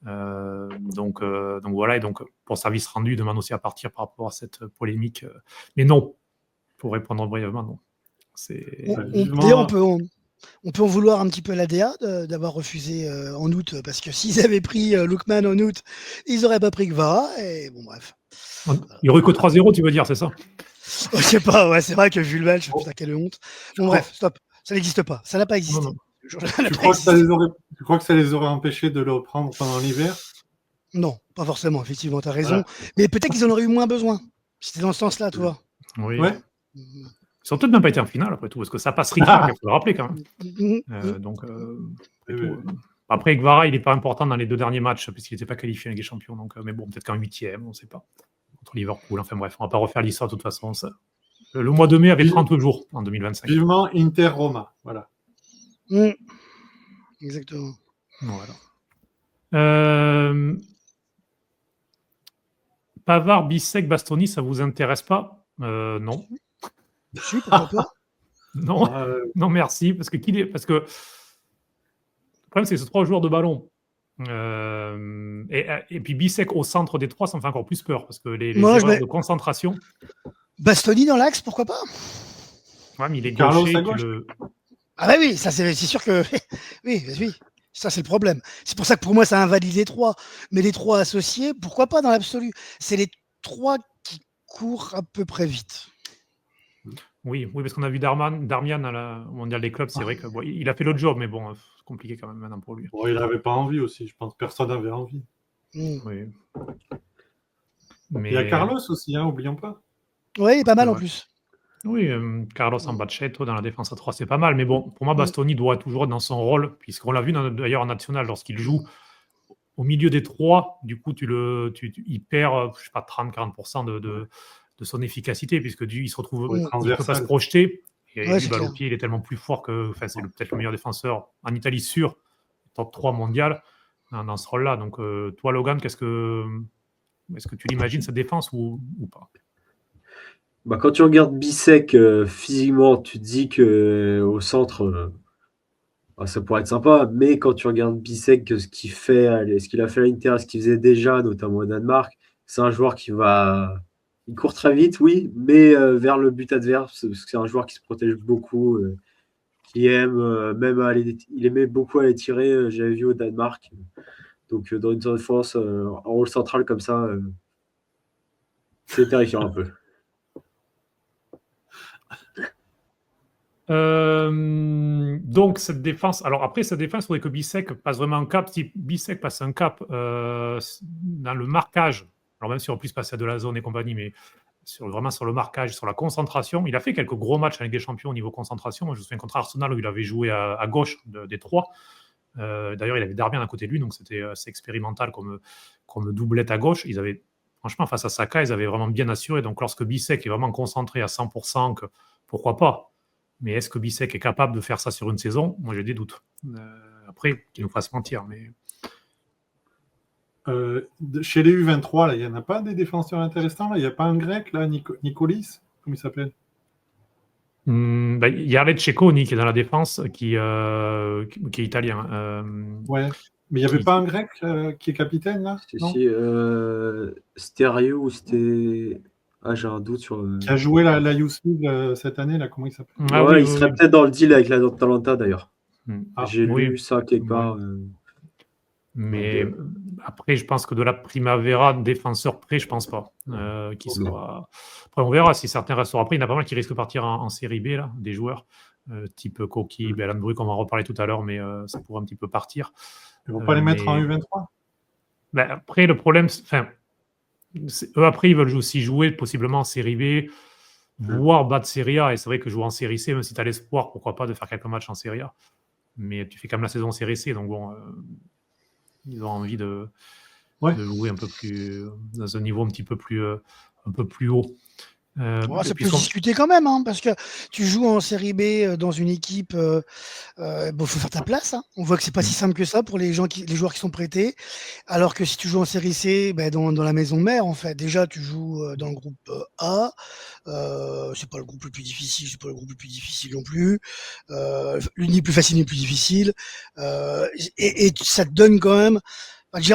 Donc voilà, et donc pour service rendu, il demande aussi à partir par rapport à cette polémique. Mais non, pour répondre brièvement, non. D'ailleurs, on peut en vouloir un petit peu à l'ADA d'avoir refusé en août, parce que s'ils avaient pris Lookman en août, ils n'auraient pas pris Kvara, et bon, bref. Il n'y aurait que 3-0, tu veux dire, c'est ça? Je sais pas, ouais, c'est vrai que vu le match, putain, quelle honte. Bon, bref, stop, ça n'existe pas, ça n'a pas existé. Non. Tu crois que ça les aurait empêchés de le prendre pendant l'hiver? Non, pas forcément, effectivement, tu as raison. Voilà. Mais peut-être qu'ils en auraient eu moins besoin. C'était dans ce sens-là, tu vois. Oui. Ouais. Ils sont peut-être même pas été en finale après tout, parce que ça passe ric-rac, il faut le rappeler quand même. Après, Kvara, il n'est pas important dans les 2 derniers matchs, puisqu'il n'était pas qualifié en Ligue des Champions. Donc, mais bon, peut-être qu'en 8e, on ne sait pas. Contre Liverpool, enfin bref, on ne va pas refaire l'histoire de toute façon. Ça. Le mois de mai avait 30 jours en 2025. Vivement Inter-Roma, voilà. Exactement. Voilà. Pavard, Bissek, Bastoni, ça vous intéresse pas? Non. Si, pourquoi pas? Non, non, merci. Parce que le problème, c'est que c'est 3 joueurs de ballon. Et puis Bissek au centre des 3, ça me fait encore plus peur. Parce que les erreurs de concentration. Bastoni dans l'axe, pourquoi pas? Ouais, mais il est gaucher. Ah bah oui, ça c'est sûr que. oui. Ça, c'est le problème. C'est pour ça que pour moi, ça invalide les 3. Mais les 3 associés, pourquoi pas dans l'absolu? C'est les 3 qui courent à peu près vite. Oui, parce qu'on a vu Darmian à la Mondial des clubs, c'est vrai que il a fait le job, mais bon, c'est compliqué quand même maintenant pour lui. Bon, il n'avait pas envie aussi, je pense. Personne n'avait envie. Oui. Mais... Il y a Carlos aussi, hein, oublions pas. Oui, il est pas mal en plus. Oui, Carlos Ambacetto dans la défense à 3, c'est pas mal. Mais bon, pour moi, Bastoni doit toujours être dans son rôle, puisqu'on l'a vu d'ailleurs en national, lorsqu'il joue au milieu des 3, du coup, il perd, je sais pas, 30-40% de son efficacité, puisqu'il se retrouve, il ne peut pas se projeter. Et lui, balle au pied, il est tellement plus fort que c'est peut-être le meilleur défenseur en Italie sûr, top 3 mondial, dans ce rôle-là. Donc, toi, Logan, est-ce que tu l'imagines, cette défense ou pas? Bah, quand tu regardes Bissek physiquement, tu te dis qu'au centre, ça pourrait être sympa, mais quand tu regardes Bissek, ce qu'il a fait à l'Inter, ce qu'il faisait déjà, notamment au Danemark, c'est un joueur il court très vite, oui, mais vers le but adverse, parce que c'est un joueur qui se protège beaucoup, qui aime il aimait beaucoup aller tirer, j'avais vu au Danemark. Donc dans une zone de force, un rôle central comme ça, c'est terrifiant un peu. Donc cette défense, alors après cette défense, il faudrait que Bissek passe vraiment un cap. Si Bissek passe un cap dans le marquage, alors même si on puisse passer de la zone et compagnie, mais vraiment sur le marquage, sur la concentration, il a fait quelques gros matchs avec des champions au niveau concentration. Moi, je me souviens contre Arsenal où il avait joué à gauche des 3. D'ailleurs, il avait Darmian à côté de lui, donc c'était assez expérimental comme doublette à gauche. Franchement, face à Saka, ils avaient vraiment bien assuré. Donc lorsque Bissek est vraiment concentré à 100%, pourquoi pas? Mais est-ce que Bissek est capable de faire ça sur une saison? Moi, j'ai des doutes. Après, qu'il nous fasse mentir. Mais... chez les U23, il n'y en a pas des défenseurs intéressants? Il n'y a pas un grec, là, Nicolis? Comment il s'appelle? Il y a Arlet Cecconi qui est dans la défense, qui est italien. Ouais, mais il n'y avait pas un grec qui est capitaine, là? Stério, c'était Ah, j'ai un doute sur. Qui a joué la Youth League cette année, là, comment il s'appelle? Ah Ouais, oui, il serait peut-être dans le deal avec l'Atalanta d'ailleurs. J'ai oui. lu ça quelque part. Mais Donc, après, je pense que de la Primavera, défenseur prêt, je pense pas qu'il soit. Après, on verra si certains resteront. Après, il y en a pas mal qui risquent de partir en série B, là, des joueurs, type Koki, Alan Brück, on va en reparler tout à l'heure, mais ça pourrait un petit peu partir. Ils vont pas les mettre en U23? Ben, après, le problème, eux, après, ils veulent aussi jouer possiblement en série B, voire bas de série A. Et c'est vrai que jouer en série C, même si tu as l'espoir, pourquoi pas, de faire quelques matchs en série A. Mais tu fais quand même la saison en série C, donc bon, ils ont envie de jouer un peu plus dans un niveau un peu plus haut. Ça peut se discuter quand même, hein, parce que tu joues en série B dans une équipe, faut faire ta place. Hein. On voit que c'est pas si simple que ça pour les joueurs qui sont prêtés. Alors que si tu joues en série C, dans la maison mère, en fait, déjà tu joues dans le groupe A. C'est pas le groupe le plus difficile, c'est pas le groupe le plus difficile non plus. Ni plus facile ni plus difficile. Et ça te donne quand même.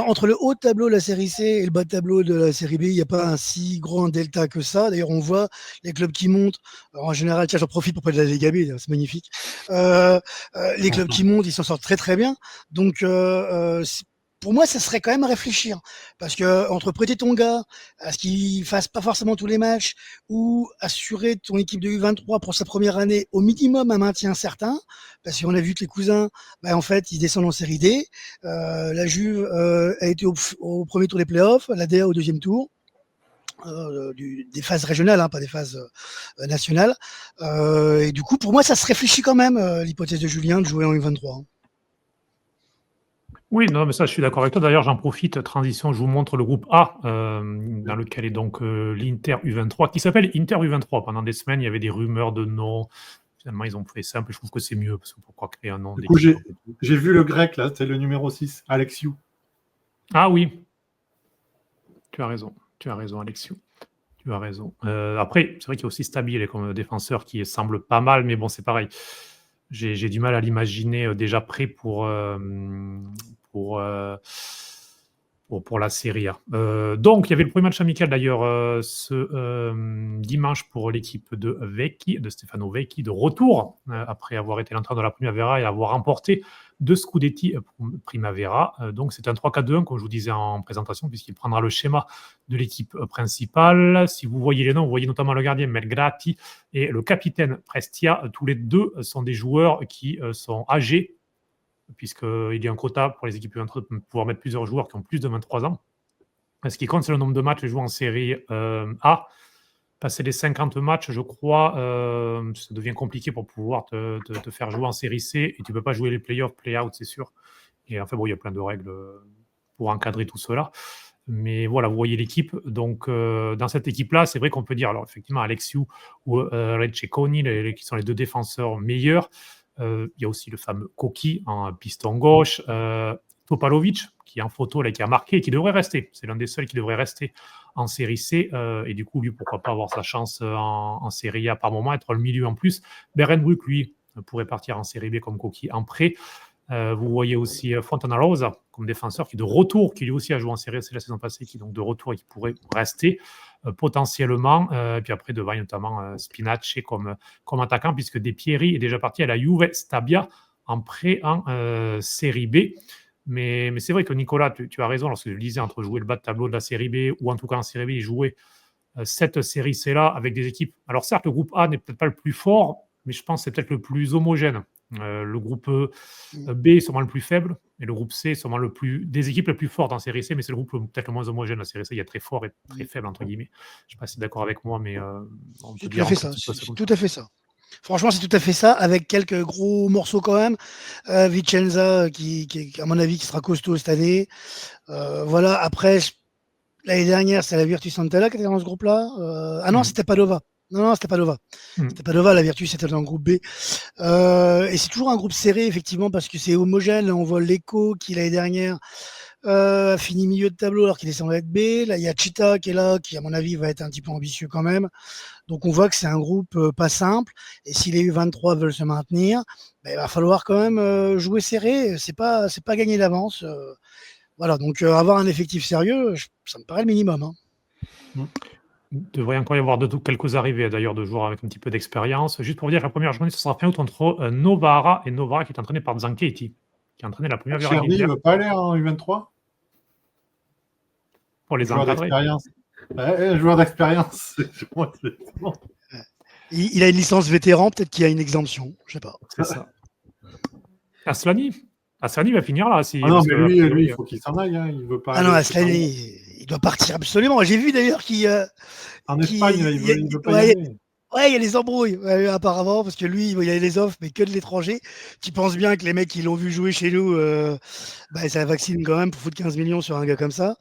Entre le haut tableau de la série C et le bas tableau de la série B, il n'y a pas un si grand delta que ça. D'ailleurs, on voit les clubs qui montent. Alors, en général, tiens, j'en profite pour parler de la Liga B, c'est magnifique. Les clubs qui montent, ils s'en sortent très très bien. Donc, pour moi, ça serait quand même à réfléchir. Parce que entre prêter ton gars à ce qu'il fasse pas forcément tous les matchs ou assurer ton équipe de U23 pour sa première année au minimum un maintien certain, parce qu'on a vu que les cousins, en fait, ils descendent en série D. La Juve a été au premier tour des playoffs, la DA au deuxième tour. Des phases régionales, pas des phases nationales. Et du coup, pour moi, ça se réfléchit quand même, l'hypothèse de Julien de jouer en U23. Oui, non, mais ça, je suis d'accord avec toi. D'ailleurs, j'en profite, transition, je vous montre le groupe A, dans lequel est donc l'Inter U23, qui s'appelle Inter U23. Pendant des semaines, il y avait des rumeurs de noms. Finalement, ils ont fait simple. Je trouve que c'est mieux, parce que pourquoi créer un nom Du coup, j'ai vu le grec, là, c'est le numéro 6, Alexiou. Ah oui. Tu as raison, Alexiou. Tu as raison. Après, c'est vrai qu'il y a aussi Stabile comme défenseur qui semble pas mal, mais bon, c'est pareil. J'ai du mal à l'imaginer déjà prêt pour la Serie A. Donc, il y avait le premier match amical d'ailleurs ce dimanche pour l'équipe de Stefano Vecchi, de retour après avoir été l'entraîneur de la Primavera et avoir remporté 2 Scudetti Primavera. Donc, c'est un 3-4-2-1, comme je vous disais en présentation, puisqu'il prendra le schéma de l'équipe principale. Si vous voyez les noms, vous voyez notamment le gardien Melgrati et le capitaine Prestia. Tous les deux sont des joueurs qui sont âgés, puisqu'il y a un quota pour les équipes U23 de pouvoir mettre plusieurs joueurs qui ont plus de 23 ans. Ce qui compte, c'est le nombre de matchs joués en série A. Passer les 50 matchs, je crois, ça devient compliqué pour pouvoir te faire jouer en série C, et tu ne peux pas jouer les playoffs, play-out, c'est sûr. Et enfin, bon, il y a plein de règles pour encadrer tout cela. Mais voilà, vous voyez l'équipe. Donc, dans cette équipe-là, c'est vrai qu'on peut dire, alors effectivement, Alexiou ou Receconi, qui sont les deux défenseurs meilleurs. Il y a aussi le fameux Koki en piston gauche, Topalovic, qui est en photo, là, qui a marqué et qui devrait rester. C'est l'un des seuls qui devrait rester en série C. Et du coup, lui, pourquoi pas avoir sa chance en série A par moment, être le milieu en plus. Berenbruck, lui, pourrait partir en série B comme Koki en prêt. Vous voyez aussi Fontana Rosa comme défenseur qui est de retour, qui lui aussi a joué en série C la saison passée, qui est donc de retour et qui pourrait rester potentiellement. Et puis après, devant, notamment Spinacci comme attaquant, puisque De Pieri est déjà parti à la Juve Stabia en prêt en série B. Mais c'est vrai que Nicolas, tu as raison, lorsque je disais entre jouer le bas de tableau de la série B, ou en tout cas en série B, et jouer cette série C-là avec des équipes. Alors certes, le groupe A n'est peut-être pas le plus fort, mais je pense que c'est peut-être le plus homogène. Le groupe B est sûrement le plus faible, et le groupe C est sûrement des équipes les plus fortes en série C, mais c'est le groupe peut-être le moins homogène. La série C, il y a très fort et très faible, entre guillemets. Je ne sais pas si tu es d'accord avec moi, mais on peut dire ça. C'est tout à fait ça. Franchement, c'est tout à fait ça, avec quelques gros morceaux quand même. Vicenza, qui, à mon avis, qui sera costaud cette année. Voilà, après, l'année dernière, c'est la Virtus Santella qui était dans ce groupe-là. Ah non, c'était Padova. Non, c'était Padova. C'était Padova, la Virtus, c'était dans le groupe B. Et c'est toujours un groupe serré, effectivement, parce que c'est homogène. On voit l'Eco qui, l'année dernière, a fini milieu de tableau alors qu'il est sans être B. Là, il y a Chita qui est là, qui, à mon avis, va être un petit peu ambitieux quand même. Donc, on voit que c'est un groupe pas simple. Et si les U23 veulent se maintenir, il va falloir quand même jouer serré. C'est pas gagner d'avance. Voilà, donc avoir un effectif sérieux, ça me paraît le minimum. Il devrait encore y avoir quelques arrivées d'ailleurs de joueurs avec un petit peu d'expérience. Juste pour vous dire que la première journée, ce sera fin août entre Novara et Novara qui est entraîné par Zanchetti, qui a entraîné la première virée de Cherny, il l'Inter ne veut pas aller en U23? pour les Joueur encadrer. d'expérience. Joueur d'expérience. Bon. Il a une licence vétéran, peut-être qu'il y a une exemption, je sais pas. C'est ça. Aslani va finir là. Ah non, mais lui, il faut qu'il s'en aille. Hein. Il veut pas. Ah non, aller- Aslani, il doit partir absolument. J'ai vu d'ailleurs qu'il En qui- Espagne, là, il il- veut pas ouais, y aller. ouais, il y a les embrouilles apparemment parce que lui, il y a les offres, mais que de l'étranger. Tu penses bien que les mecs qui l'ont vu jouer chez nous, ça vaccine quand même pour foutre 15 millions sur un gars comme ça.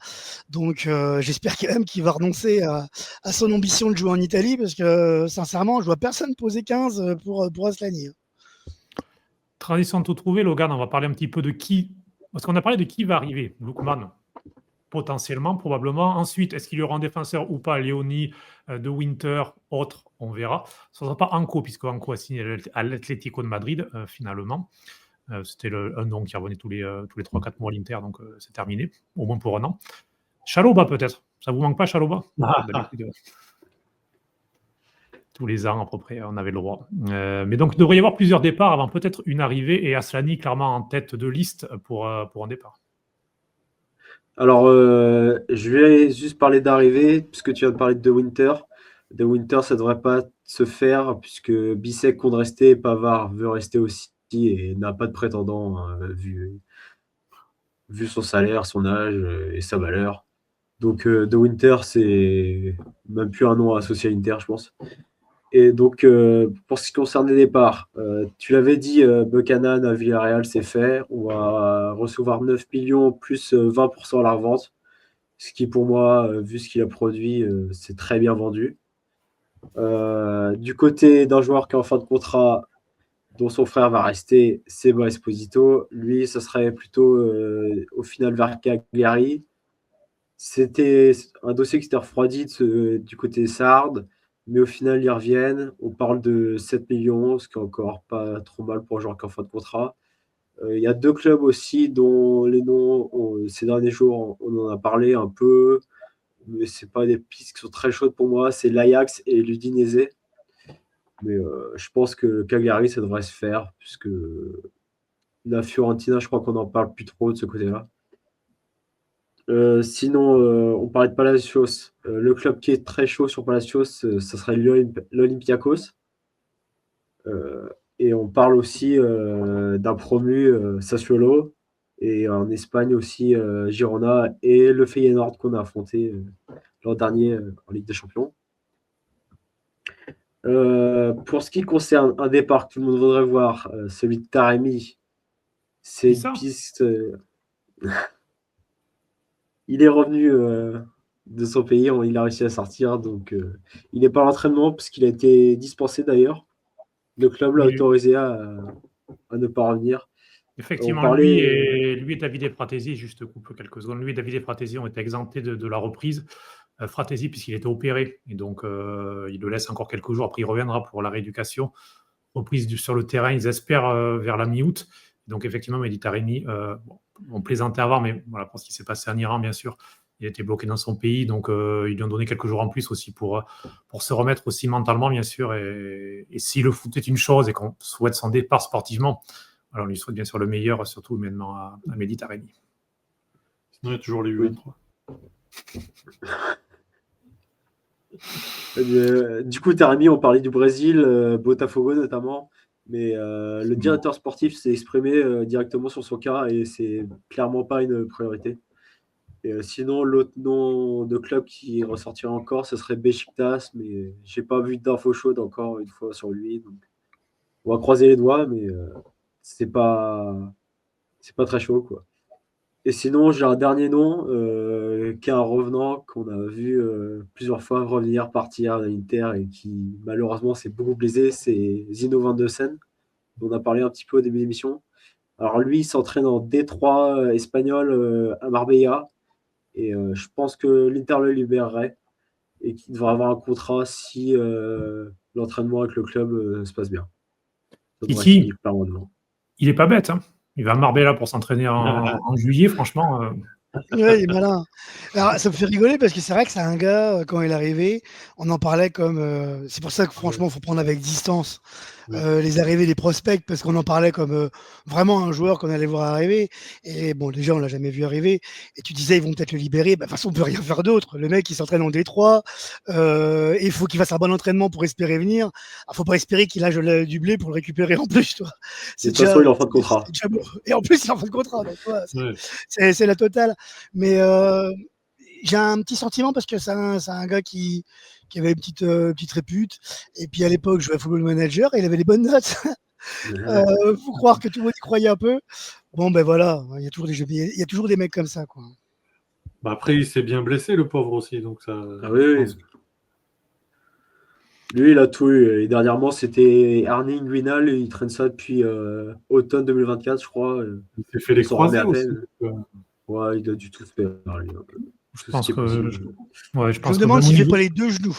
Donc j'espère quand même qu'il va renoncer à son ambition de jouer en Italie parce que sincèrement, je vois personne poser 15 pour Aslani. Transition tout trouvé, Logan, on va parler un petit peu de qui. Parce qu'on a parlé de qui va arriver. Lookman, potentiellement, probablement. Ensuite, est-ce qu'il y aura un défenseur ou pas? Léonie, De Winter, autre, on verra. Ce ne sera pas Anco, puisque Anco a signé à l'Atlético de Madrid, finalement. C'était un nom qui revenait tous les 3-4 mois à l'Inter, donc c'est terminé, au moins pour un an. Chalobah, peut-être. Ça vous manque pas, Chalobah? D'habitude, tous les ans, à peu près, on avait le droit. Mais donc, il devrait y avoir plusieurs départs avant peut-être une arrivée, et Aslani, clairement, en tête de liste pour un départ. Alors, je vais juste parler d'arrivée, puisque tu viens de parler de Winter. De Winter, ça ne devrait pas se faire, puisque Bissek compte rester, Pavard veut rester aussi, et n'a pas de prétendant, vu son salaire, son âge et sa valeur. Donc, De Winter, c'est même plus un nom associé à Inter, je pense. Et donc, pour ce qui concerne les départs, tu l'avais dit, Buchanan à Villarreal, c'est fait. On va recevoir 9 millions plus 20% à la revente. Ce qui, pour moi, vu ce qu'il a produit, c'est très bien vendu. Du côté d'un joueur qui est en fin de contrat, dont son frère va rester, Seba Esposito. Lui, ça serait plutôt au final vers Cagliari. C'était un dossier qui s'était refroidi du côté Sardes, mais au final, ils reviennent. On parle de 7 millions, ce qui est encore pas trop mal pour un joueur qui est en fin de contrat. Il y a 2 clubs aussi dont les noms, ces derniers jours, on en a parlé un peu, mais ce pas des pistes qui sont très chaudes pour moi. C'est l'Ajax et l'Udinese. Mais je pense que Cagliari, ça devrait se faire, puisque la Fiorentina, je crois qu'on n'en parle plus trop de ce côté-là. Sinon, on parlait de Palacios. Le club qui est très chaud sur Palacios, ça serait l'Olympiakos. Et on parle aussi d'un promu, Sassuolo. Et en Espagne aussi, Girona et le Feyenoord qu'on a affronté l'an dernier en Ligue des Champions. Pour ce qui concerne un départ que tout le monde voudrait voir, celui de Taremi, c'est une piste. Il est revenu de son pays, il a réussi à sortir, donc il n'est pas à l'entraînement puisqu'il a été dispensé d'ailleurs. Le club l'a autorisé à ne pas revenir. Effectivement, lui et Davide Fratesi, juste coupe quelques secondes, lui et Davide Fratesi ont été exemptés de la reprise. Fratesi, puisqu'il était opéré, et donc il le laisse encore quelques jours, après il reviendra pour la rééducation. Reprise sur le terrain, ils espèrent vers la mi-août. Donc effectivement, Mehdi Taremi, on plaisantait avant, mais voilà, pour ce qui s'est passé en Iran, bien sûr, il a été bloqué dans son pays, donc ils lui ont donné quelques jours en plus aussi pour se remettre aussi mentalement, bien sûr. Et si le foot est une chose et qu'on souhaite son départ sportivement, alors on lui souhaite bien sûr le meilleur, surtout maintenant à Mehdi Taremi. Sinon, il y a toujours les U23. Du coup, Taremi, on parlait du Brésil, Botafogo notamment, mais le directeur sportif s'est exprimé directement sur son cas et c'est clairement pas une priorité. Et sinon, l'autre nom de club qui ressortirait encore, ce serait Beşiktaş, mais j'ai pas vu d'infos chaudes encore une fois sur lui. Donc on va croiser les doigts, mais c'est pas très chaud, quoi. Et sinon, j'ai un dernier nom qui est un revenant qu'on a vu plusieurs fois revenir, partir à l'Inter et qui malheureusement s'est beaucoup blessé, c'est Zino Van de Sen, dont on a parlé un petit peu au début de l'émission. Alors lui, il s'entraîne en D3 espagnol à Marbella et je pense que l'Inter le libérerait et qu'il devrait avoir un contrat si l'entraînement avec le club se passe bien. Ici, il est pas bête, hein. Il va à Marbella pour s'entraîner en juillet, franchement. Ouais, il est malin. Alors, ça me fait rigoler parce que c'est vrai que c'est un gars, quand il est arrivé, on en parlait comme, c'est pour ça que Ah ouais, franchement, il faut prendre avec distance, ouais. les arrivées des prospects parce qu'on en parlait comme, vraiment un joueur qu'on allait voir arriver et bon, déjà, on l'a jamais vu arriver et tu disais: «Ils vont peut-être le libérer». Bah, de toute façon, on peut rien faire d'autre. Le mec, il s'entraîne en Détroit, et il faut qu'il fasse un bon entraînement pour espérer venir. Ah, faut pas espérer qu'il a du blé pour le récupérer en plus, tu vois? Et C'est de toute façon, déjà il est en fin de c'est contrat. déjà beau et en plus, il est en fin de contrat donc tu vois? Ouais. C'est la totale. Mais j'ai un petit sentiment parce que c'est un gars qui avait une petite répute. Et puis à l'époque, je jouais à Football Manager et il avait des bonnes notes. Faut croire que tout le monde y croyait un peu. Bon, ben voilà, il y a toujours des mecs comme ça, quoi. Bah, après, il s'est bien blessé, le pauvre aussi. Donc, ça, Ah oui, je oui. pense que Lui, il a tout eu. Et dernièrement, c'était Arne Greenal. Il traîne ça depuis automne 2024, je crois. il s'est fait Il les s'en remet croisés à aussi. peine. Ouais, il a du tout faire, lui. Je Tout ce pense qui est que, possible. je Je me pense que demande même au s'il fait niveau. pas les 2 genoux.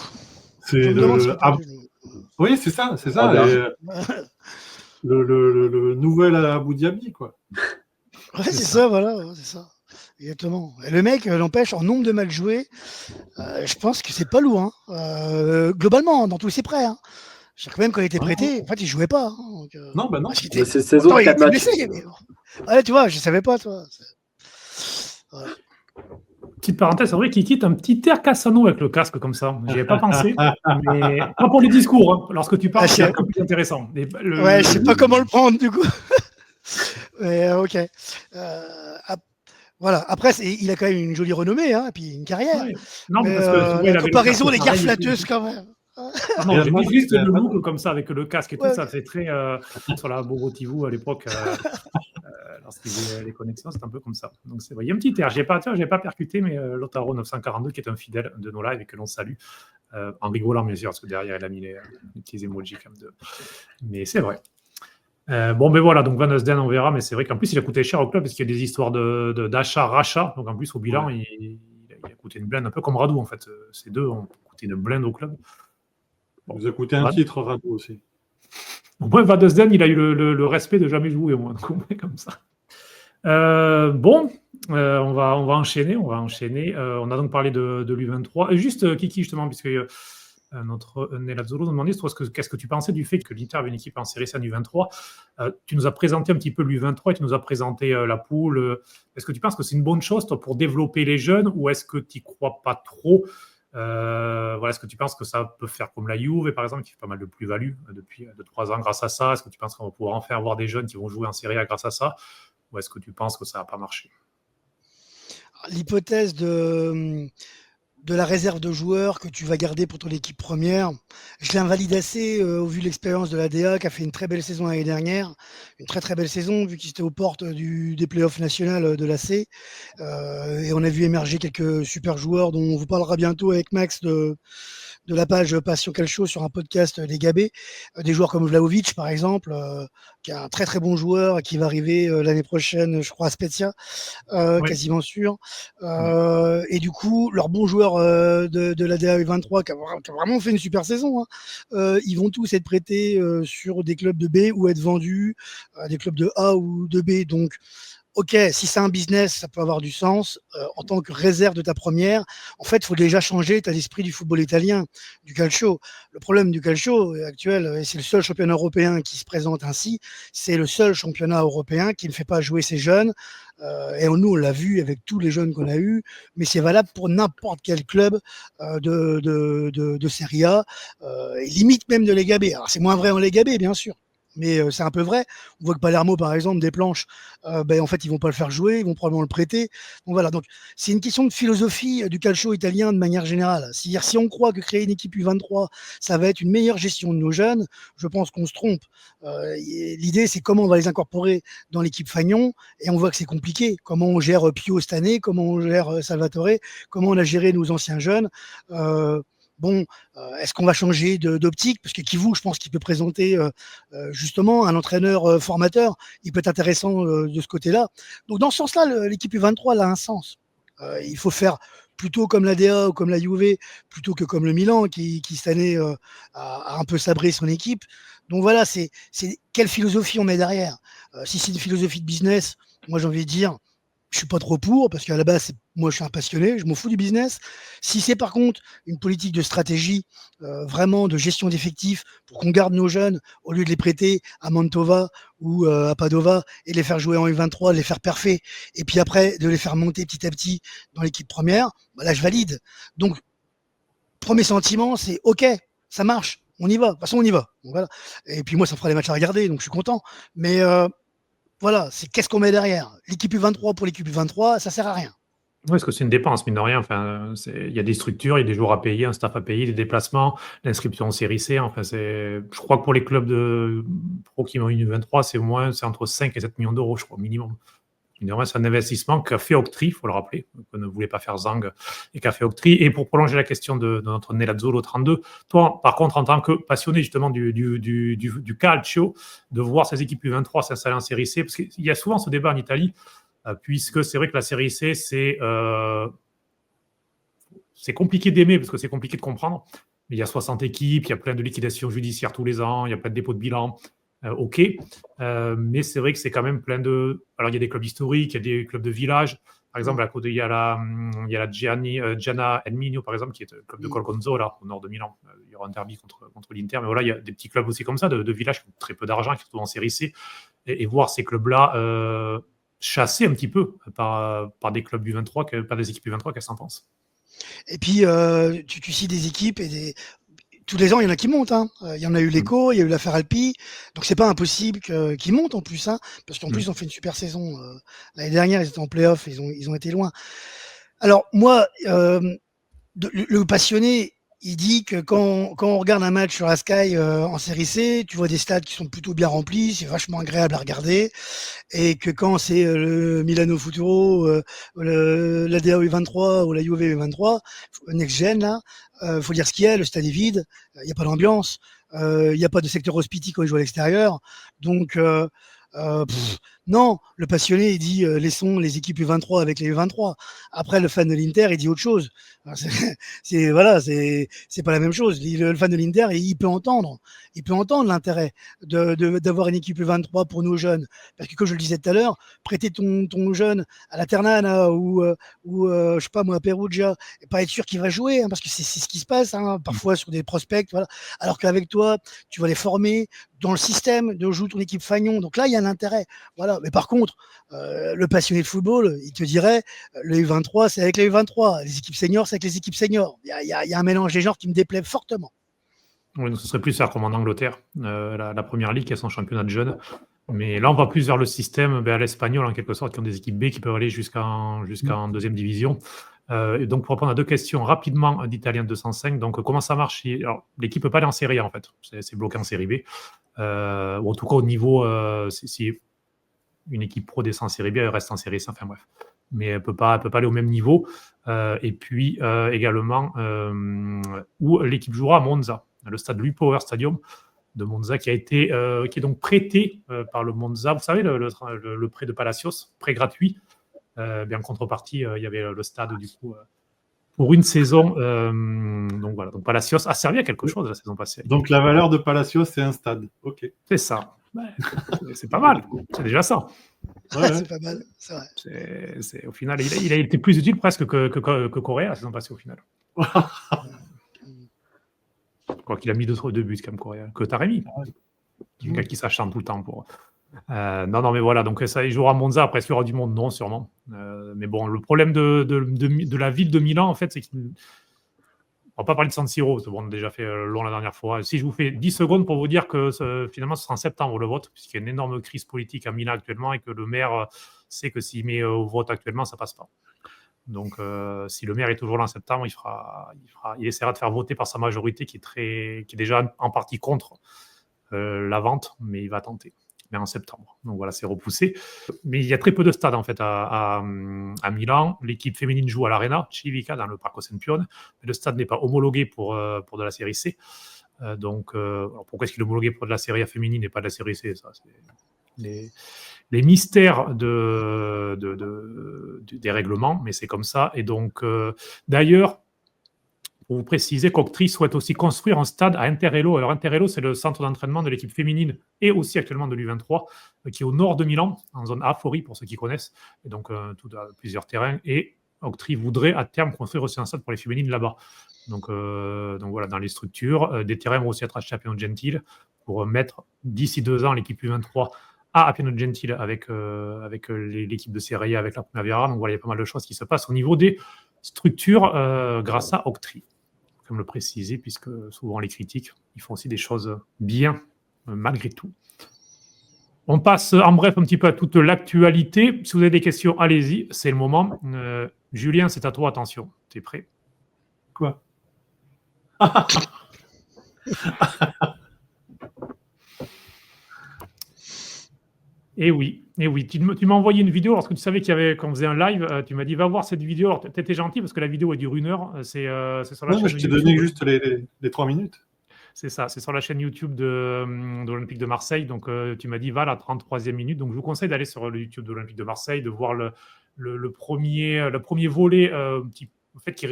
Je C'est me demande s'il fait pas les ah, 2 genoux. oui, c'est ça, c'est Ah ça. ben, Et le nouvel Abu Dhabi, quoi. Ouais, C'est c'est ça. ça, voilà, ouais, c'est ça. Exactement. Et le mec, n'empêche, en nombre de matchs joués, je pense que c'est pas lourd, hein. Globalement, dans tous ses prêts, hein. C'est-à-dire que même quand il était Ah, prêté, en fait, il jouait pas, hein, donc, non, bah parce non. qu'il bah, était c'est saison pourtant de il 4 était matchs. blessé, mais bon. Ouais, tu vois, je savais pas, toi. Voilà. Petite parenthèse, c'est vrai qu'il quitte un petit air Cassano avec le casque comme ça. J'y avais pas pensé, mais pas pour les discours, hein. Lorsque tu Ah, parles, c'est encore plus intéressant. ouais, je sais pas comment le prendre, du coup. Mais OK. Ap voilà. Après, il a quand même une jolie renommée, hein, et puis une carrière. Ouais. Non, mais Mais parce que tu vois, il la avait le casque comparaison n'est guère pareil et tout. flatteuse quand même. Ah Et non, à j'aimais Madrid, juste le look comme ça avec le casque et tout. Ouais, Ça OK. fait très sur la Bogotivou à l'époque. Lorsqu'il faisait les connexions, c'était un peu comme ça. Donc c'est vrai. Il y a un petit air. J'ai pas percuté, mais Lotaro 942, qui est un fidèle de nos lives et que l'on salue, en rigolant bien sûr, parce que derrière il a mis les petits emojis quand même. Mais c'est vrai. Bon, ben voilà, donc Van Eusden, on verra, mais c'est vrai qu'en plus, il a coûté cher au club parce qu'il y a des histoires d'achat-rachat. Donc en plus, au bilan, ouais. il a coûté une blinde, un peu comme Radou en fait. Ces deux ont coûté une blinde au club. Il nous a coûté un Van- titre, Rado aussi. Au moins, Van Eusden, il a eu le respect de jamais jouer, au moins, donc au moins comme ça. Bon, on va enchaîner. On a donc parlé de l'U23. Et juste, Kiki, justement, puisque notre Nelazzolo nous demandait qu'est-ce que tu pensais du fait que l'Inter avait une équipe en série C en U23. Tu nous as présenté un petit peu l'U23 et tu nous as présenté la poule. Est-ce que tu penses que c'est une bonne chose, toi, pour développer les jeunes, ou est-ce que tu n'y crois pas trop? Voilà, est-ce que tu penses que ça peut faire comme la Juve, par exemple, qui fait pas mal de plus-value depuis 2-3 ans grâce à ça? Est-ce que tu penses qu'on va pouvoir en faire voir des jeunes qui vont jouer en série A grâce à ça? Ou est-ce que tu penses que ça n'a pas marché? L'hypothèse de la réserve de joueurs que tu vas garder pour ton équipe première, je l'invalide assez au vu de l'expérience de l'ADA qui a fait une très belle saison l'année dernière, une très très belle saison vu qu'ils étaient aux portes des playoffs nationales de l'AC. Et on a vu émerger quelques super joueurs dont on vous parlera bientôt avec Max de la page Passion Calcio sur un podcast des Gabés, des joueurs comme Vlahovic par exemple, qui est un très très bon joueur qui va arriver l'année prochaine, je crois à Spezia, Oui. quasiment sûr. Et du coup, leurs bons joueurs de la DA U23 qui a vraiment fait une super saison, hein, ils vont tous être prêtés sur des clubs de B ou être vendus à des clubs de A ou de B. Donc OK, si c'est un business, ça peut avoir du sens. En tant que réserve de ta première, en fait, il faut déjà changer l'état d'esprit du football italien, du calcio. Le problème du calcio actuel, et c'est le seul championnat européen qui se présente ainsi, c'est le seul championnat européen qui ne fait pas jouer ses jeunes. Et nous, on l'a vu avec tous les jeunes qu'on a eus, mais c'est valable pour n'importe quel club de Serie A, et limite même de Lega B. Alors, c'est moins vrai en Lega B, bien sûr. Mais c'est un peu vrai. On voit que Palermo, par exemple, des planches, en fait, ils vont pas le faire jouer, ils vont probablement le prêter. Donc voilà, donc c'est une question de philosophie du calcio italien de manière générale. C'est-à-dire, si on croit que créer une équipe U23, ça va être une meilleure gestion de nos jeunes, je pense qu'on se trompe. L'idée, c'est comment on va les incorporer dans l'équipe Fagnon, et on voit que c'est compliqué. Comment on gère Pio cette année, comment on gère Salvatore, comment on a géré nos anciens jeunes. Bon, est-ce qu'on va changer d'optique? Parce que Kivou, je pense qu'il peut présenter justement un entraîneur formateur. Il peut être intéressant de ce côté-là. Donc dans ce sens-là, l'équipe U23 elle a un sens. Il faut faire plutôt comme l'ADA ou comme la Juve, plutôt que comme le Milan qui cette année a un peu sabré son équipe. Donc voilà, c'est quelle philosophie on met derrière. Si c'est une philosophie de business, moi j'ai envie de dire, je suis pas trop pour, parce qu'à la base, moi je suis un passionné, je m'en fous du business. Si c'est par contre une politique de stratégie, vraiment de gestion d'effectifs, pour qu'on garde nos jeunes, au lieu de les prêter à Mantova ou à Padova, et de les faire jouer en U23, de les faire perfer, et puis après de les faire monter petit à petit dans l'équipe première, bah là je valide. Donc, premier sentiment, c'est ok, ça marche, on y va, de toute façon on y va. Donc, voilà. Et puis moi, ça fera des matchs à regarder, donc je suis content. Mais voilà, c'est qu'est-ce qu'on met derrière. L'équipe U23 pour l'équipe U23, ça sert à rien. Oui, parce que c'est une dépense, mine de rien. Enfin, il y a des structures, il y a des jours à payer, un staff à payer, des déplacements, l'inscription en série C. Enfin, je crois que pour les clubs de pro qui ont une U23, c'est entre 5 et 7 millions d'euros, je crois, minimum. Mine de rien, c'est un investissement qu'a fait Octree, il faut le rappeler, que ne voulait pas faire Zang et qu'a fait Octree. Et pour prolonger la question de notre Nelazzolo 32, toi, par contre, en tant que passionné justement du calcio, de voir ces équipes U23 s'installer en série C, parce qu'il y a souvent ce débat en Italie, puisque c'est vrai que la série C, c'est compliqué d'aimer parce que c'est compliqué de comprendre. Mais il y a 60 équipes, il y a plein de liquidations judiciaires tous les ans, il y a plein de dépôts de bilan. OK. Mais c'est vrai que c'est quand même plein de. Alors, il y a des clubs historiques, il y a des clubs de village. Par exemple, à côté, il y a la Gianna Elminio, par exemple, qui est le club de Gorgonzola, au nord de Milan. Il y aura un derby contre l'Inter. Mais voilà, il y a des petits clubs aussi comme ça, de villages qui ont très peu d'argent, qui sont en série C. Et voir ces clubs-là chassés un petit peu par des clubs U23, par des équipes U23, qu'est-ce que t'en penses? Et puis, tu cites des équipes et tous les ans, il y en a qui montent. Hein. Il y en a eu l'Eco, il y a eu l'affaire Alpi. Donc, c'est pas impossible qu'ils montent en plus. Hein, parce qu'en plus, ils ont fait une super saison. L'année dernière, ils étaient en play-off, ils ont été loin. Alors, moi, le passionné, il dit que quand on regarde un match sur la Sky en série C, tu vois des stades qui sont plutôt bien remplis, c'est vachement agréable à regarder. Et que quand c'est le Milano Futuro, la DA U23 ou la Juve U23, Next Gen, là, faut dire ce qu'il y a, le stade est vide, il n'y a pas d'ambiance, il n'y a pas de secteur hospiti quand ils jouent à l'extérieur. Donc, non, le passionné, il dit laissons les équipes U23 avec les U23. Après, le fan de l'Inter, il dit autre chose. Voilà, c'est pas la même chose. Le fan de l'Inter, il peut entendre l'intérêt d'avoir une équipe U23 pour nos jeunes. Parce que, comme je le disais tout à l'heure, prêter ton jeune à la Ternana ou je sais pas moi, à Perugia, et pas être sûr qu'il va jouer, hein, parce que c'est ce qui se passe parfois sur des prospects. Voilà. Alors qu'avec toi, tu vas les former dans le système de jouer ton équipe fagnon. Donc là, il y a un intérêt. Voilà. Mais par contre, le passionné de football, il te dirait le U23, c'est avec les U23. Les équipes seniors, c'est avec les équipes seniors. Il y a un mélange des genres qui me déplaît fortement. Oui, donc ce serait plus faire comme en Angleterre, la première ligue qui a son championnat de jeunes. Mais là, on va plus vers le système à l'espagnol, en quelque sorte, qui ont des équipes B qui peuvent aller jusqu'en deuxième division. Et donc, pour répondre à deux questions rapidement d'Italien 205, donc comment ça marche? Alors, l'équipe ne peut pas aller en série A, en fait. C'est bloqué en série B. Ou en tout cas, au niveau, si une équipe pro descend en série B, elle reste en série C, enfin bref. Mais elle ne peut pas aller au même niveau. Et puis, également, où l'équipe jouera à Monza, le stade Louis Power Stadium de Monza, qui est donc prêté par le Monza. Vous savez, le prêt de Palacios, prêt gratuit. En contrepartie, il y avait le stade du coup pour une saison. Donc voilà, donc Palacios a servi à quelque chose la saison passée. Donc la valeur de Palacios, c'est un stade. Ok. C'est ça. C'est pas mal. C'est déjà ça. Ouais. C'est pas mal, c'est vrai. Au final, il a été plus utile presque que Correa la saison passée au final. Je crois qu'il a mis 2 buts quand même, Correa, que Taremi, qui s'acharne tout le temps pour. Non, mais voilà, donc ça, il jouera à Monza. Après, est-ce qu'il y aura du monde? Non, sûrement. Mais bon, le problème de la ville de Milan, en fait, c'est qu'on ne va pas parler de San Siro, parce qu'on a déjà fait long la dernière fois. Si je vous fais 10 secondes pour vous dire que finalement, ce sera en septembre le vote, puisqu'il y a une énorme crise politique à Milan actuellement et que le maire sait que s'il met au vote actuellement, ça ne passe pas. Donc, si le maire est toujours là en septembre, il essaiera de faire voter par sa majorité qui est déjà en partie contre la vente, mais il va tenter. Mais en septembre. Donc voilà, c'est repoussé. Mais il y a très peu de stades en fait à Milan. L'équipe féminine joue à l'Arena Civica dans le Parco Sempione. Mais le stade n'est pas homologué pour de la série C. Donc, alors pourquoi est-ce qu'il est homologué pour de la série A féminine et pas de la série C? Ça, c'est les mystères des règlements, mais c'est comme ça. Et donc, d'ailleurs, pour vous préciser qu'Octree souhaite aussi construire un stade à Interello. Alors Interello, c'est le centre d'entraînement de l'équipe féminine et aussi actuellement de l'U23, qui est au nord de Milan, en zone Afori, pour ceux qui connaissent. Et donc, plusieurs terrains. Et Octree voudrait à terme construire aussi un stade pour les féminines là-bas. Donc voilà, dans les structures, des terrains vont aussi être achetés à Piano Gentile pour mettre d'ici 2 ans l'équipe U23 à Piano Gentile avec l'équipe de Serie A, avec la Primavera. Donc voilà, il y a pas mal de choses qui se passent au niveau des structures grâce à Octree, comme le préciser, puisque souvent les critiques, ils font aussi des choses bien malgré tout. On passe en bref un petit peu à toute l'actualité. Si vous avez des questions, allez-y, c'est le moment. Julien, c'est à toi, attention. Tu es prêt? Quoi? Eh oui. Tu m'as envoyé une vidéo lorsque tu savais qu'on faisait un live. Tu m'as dit, va voir cette vidéo. Alors, tu étais gentil parce que la vidéo, elle dure 1 heure. C'est sur la chaîne je t'ai YouTube. donné juste les 3 minutes. C'est ça, c'est sur la chaîne YouTube de l'Olympique de Marseille. Donc, tu m'as dit, va à la 33e minute. Donc, je vous conseille d'aller sur le YouTube de l'Olympique de Marseille, de voir le premier volet. En fait,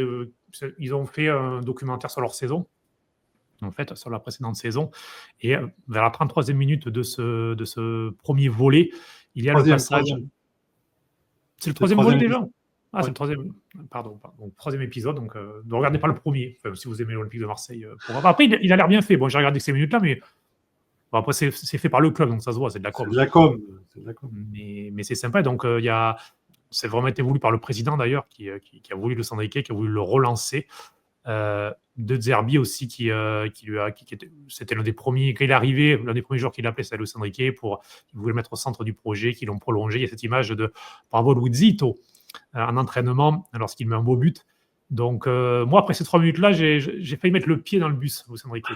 ils ont fait un documentaire sur leur saison, en fait, sur la précédente saison. Et vers la 33e minute de ce premier volet, il y a le passage. C'est le troisième volet déjà? Ah, ouais. C'est le troisième. Pardon. Donc, 3e épisode. Donc, ne regardez pas le premier, si vous aimez l'Olympique de Marseille. Après, il a l'air bien fait. Bon, j'ai regardé ces minutes-là, mais bon, après, c'est fait par le club, donc ça se voit, c'est de la com. C'est de la com. Mais c'est sympa. Donc, c'est vraiment été voulu par le président, d'ailleurs, qui a voulu le Sandriquet, qui a voulu le relancer. De Zerbi aussi, c'était l'un des premiers, quand il est arrivé, l'un des premiers jours qu'il a appelé, c'était le Sandriquet, il voulait le mettre au centre du projet, qu'ils l'ont prolongé. Il y a cette image de Bravo Luizito en entraînement, lorsqu'il met un beau but. Donc, moi, après ces 3 minutes-là, j'ai failli mettre le pied dans le bus, Luis Enrique.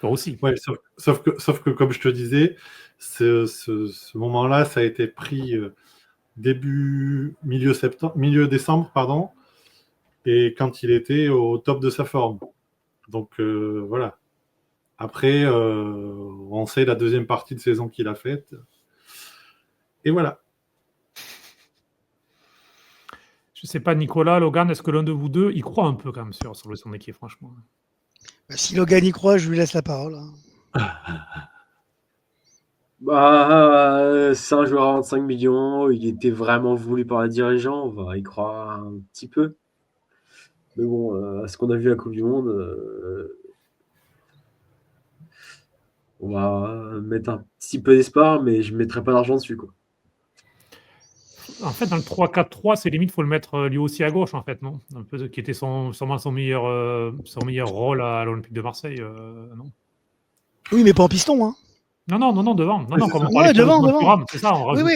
Toi aussi. Ouais, sauf que, comme je te disais, ce moment-là, ça a été pris milieu décembre, pardon, et quand il était au top de sa forme. Donc, voilà. Après, on sait la deuxième partie de saison qu'il a faite. Et voilà. Je ne sais pas, Nicolas, Logan, est-ce que l'un de vous deux y croit un peu quand même sur le son équipe, franchement? Si Logan y croit, je lui laisse la parole. C'est un joueur à 25 millions. Il était vraiment voulu par les dirigeants. On va y croire un petit peu. Mais bon, ce qu'on a vu à la Coupe du Monde, on va mettre un petit peu d'espoir, mais je ne mettrai pas d'argent dessus, quoi. En fait, dans le 3-4-3, c'est limite, il faut le mettre lui aussi à gauche, en fait, non? Un peu, qui était sûrement son meilleur rôle à l'Olympique de Marseille, non? Oui, mais pas en piston, hein. Non, devant. Non, comme on parlait devant. C'est ça, on rajoute.